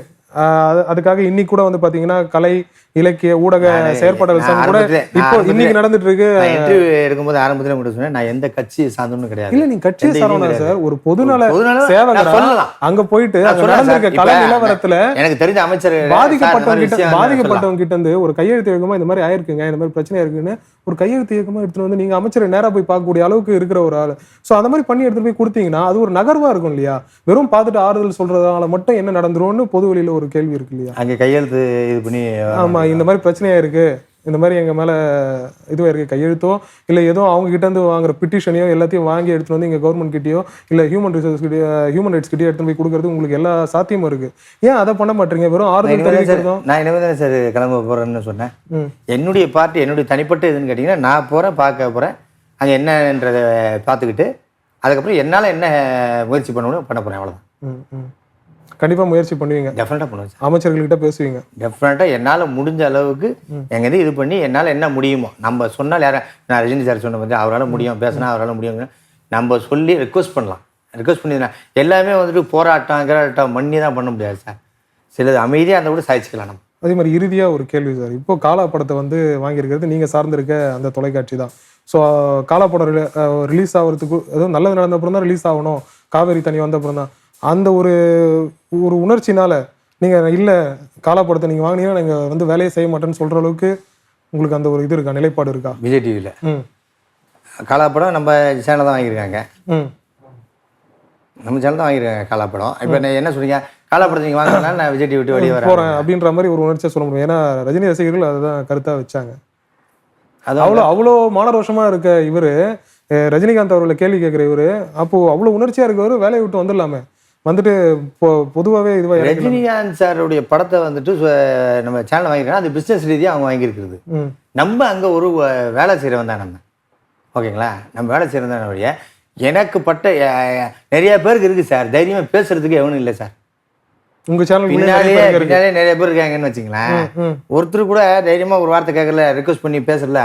அதுக்காக இன்னைக்கு கூட வந்து பாத்தீங்கன்னா கலை இலக்கிய ஊடக செயற்பாடுகள் நான் சங்கம் கூட இப்போ ஆரம்பத்திலே இன்னைக்கு நடந்துட்டு இருக்கு. இன்டர்வியூ எடுக்கும்போது ஆரம்பத்துல கூட சொன்னேன், நான் எந்த கட்சி சார்ந்தோன்னு கிடையாது. இல்ல நீங்க கட்சியை எந்த சாரணும் இதுவும் சார், ஒரு பொதுநல பொதுநல நான் சேவகரா சொல்லலாம். அங்க போயிட்டு நான் அங்க சொல்றேன் நடந்திருக்க சார். கலை இப்ப நிலவரத்துல எனக்கு தெரிஞ்ச அமைச்சர் பாதிக்கப்பட்டவங்க கிட்ட இருந்து ஒரு கையெழுத்து இயக்கமா இந்த மாதிரி ஆயிருக்குங்க, இந்த மாதிரி பிரச்சனை இருக்குன்னு ஒரு கையெழுத்து இயக்கமா எடுத்துட்டு வந்து நீங்க அமைச்சரை நேரா போய் பார்க்கக்கூடிய அளவுக்கு இருக்கிற ஒரு ஆளு. சோ அந்த மாதிரி பண்ணி எடுத்துட்டு போய் கொடுத்தீங்கன்னா அது ஒரு நகர்வா இருக்கும் இல்லையா? வெறும் பார்த்துட்டு ஆறுதல் சொல்றதால மட்டும் என்ன நடந்துரும்னு பொது வெளியில ஒரு கேள்வி இருக்கு இல்லையா? அங்க கையெழுத்து இது பண்ணி ஆமா, இந்த மாதிரி பிரச்சனையா இருக்கு, இந்த மாதிரி எங்க மேல இதுவா இருக்கு, கையெழுத்தோ இல்ல ஏதோ அவங்க கிட்ட இருந்து வாங்குற பிட்டிஷனையோ எல்லாத்தையும் வாங்கி எடுத்துட்டு வந்து இங்க கவர்மெண்ட் கிட்டயோ இல்ல ஹியூமன் ரைட்ஸ் கிட்டயோ எடுத்து போய் கொடுக்கறது உங்களுக்கு எல்லா சாத்தியமும் இருக்கு. ஏன் அதை பண்ண மாட்டீங்க? வெறும் ஆறுதல் தெரிவிக்கிறதும். நான் இனிமே தான் சார் கிளம்ப போறேன்னு சொன்னேன். என்னுடைய பார்ட்டி என்னுடைய தனிப்பட்ட இதுன்னு கேட்டீங்கன்னா, நான் போறேன், பார்க்க போறேன், அங்க என்னன்றதை பார்த்துக்கிட்டு அதுக்கப்புறம் என்னால என்ன முயற்சி பண்ணணும் பண்ண போறேன், அவ்வளவுதான். கண்டிப்பா முயற்சி பண்ணுவீங்க? டெஃபினட்டா பண்ணுவேன். அமைச்சர்கள்கிட்ட பேசுவீங்க? டெஃபினட்டா என்னால முடிஞ்ச அளவுக்கு எங்க இது பண்ணி என்னால என்ன முடியுமோ நம்ம சொன்னால் யார நான் ரஜினி சார் சொன்ன வந்து அவரால் முடியும் பேசினா அவரால் முடியும் நம்ம சொல்லி ரெக்வஸ்ட் பண்ணலாம். ரெக்வஸ்ட் பண்ணி எல்லாமே வந்துட்டு போராட்டம் பண்ணி தான் பண்ண முடியாது சார். சிலது அமைதியாக அந்த கூட சாதிச்சுக்கலாம் நம்ம. அதே மாதிரி இறுதியா ஒரு கேள்வி சார், இப்போ காலா படத்தை வந்து வாங்கியிருக்கிறது நீங்க சார்ந்திருக்க அந்த தொலைக்காட்சி தான். ஸோ காலா படம் ரிலீஸ் ஆகிறதுக்கு அதுவும் நல்லது நடந்த அப்புறம் தான் ரிலீஸ் ஆகணும், காவேரி தண்ணி வந்த அப்புறம் தான், அந்த ஒரு ஒரு உணர்ச்சினால நீங்க இல்ல காலா படத்தை நீங்க வாங்கினீங்கன்னா நீங்க வந்து வேலையை செய்ய மாட்டேன்னு சொல்ற அளவுக்கு உங்களுக்கு அந்த ஒரு இது இருக்கா, நிலைப்பாடு இருக்கா? விஜய் டிவியில் காலாப்படம் நம்ம சேனல் தான் வாங்கியிருக்காங்க. நம்ம சேனல் தான் வாங்கியிருக்காங்க காலாப்படம். இப்போ நான் என்ன சொல்றீங்க, காலாப்படத்தை நீங்கள் வாங்கினா நான் விஜய் டிவி விட்டு வெளியே போறேன் அப்படின்ற மாதிரி ஒரு உணர்ச்சியை சொல்ல முடியும். ஏன்னா ரஜினி ரசிகர்கள் அதுதான் கருத்தா வச்சாங்க. அது அவ்வளோ மானரோஷமா இருக்க இவரு, ரஜினிகாந்த் அவர்களை கேள்வி கேட்கிற இவரு, அப்போ அவ்வளவு உணர்ச்சியா இருக்கவரு வேலையை விட்டு வந்துடலாமே, வந்துட்டு பொதுவாகவே இதுவாக ரஜினிகாந்த் சாருடைய படத்தை வந்துட்டு நம்ம சேனல் வாங்கியிருக்கோம். அது பிஸ்னஸ் ரீதியாக அவங்க வாங்கியிருக்கிறது. நம்ம அங்கே ஒரு வேலை செய்கிறவன் தான் நம்ம, ஓகேங்களா? நம்ம வேலை செய்கிறவன் தான் வழிய எனக்கு பட்ட நிறைய பேருக்கு இருக்குது சார், தைரியமாக பேசுறதுக்கு எவனும் இல்லை சார். உங்கள் சேனல் பின்னாலே நிறைய பேர் இருக்காங்கன்னு வச்சுங்களேன். ஒருத்தர் கூட தைரியமாக ஒரு வார்த்தை கேட்கல, ரெக்வஸ்ட் பண்ணி பேசுறதுல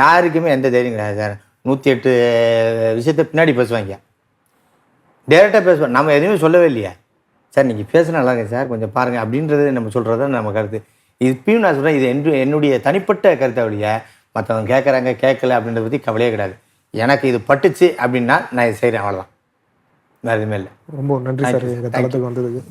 யாருக்குமே எந்த தைரியம் கிடையாது சார். 108 விஷயத்த பின்னாடி பேசுவாங்க, டேரெக்டாக பேசுவோம். நம்ம எதுவுமே சொல்லவே இல்லையா சார், நீங்கள் பேசுனா நல்லா இருக்கு சார், கொஞ்சம் பாருங்கள் அப்படின்றது நம்ம சொல்கிறது தான் நம்ம கருத்து. இப்பயும் நான் சொல்கிறேன், இது என்னுடைய தனிப்பட்ட கருத்தை வழிய மற்றவங்க கேட்குறாங்க கேட்கல அப்படின்றத பற்றி கவலையே கிடையாது. எனக்கு இது பட்டுச்சு அப்படின்னா நான் இது செய்கிறேன், அவ்வளோதான், வேறு எதுவுமே இல்லை. ரொம்ப நன்றி சார் எங்கள் தளத்துக்கு வந்ததுக்கு.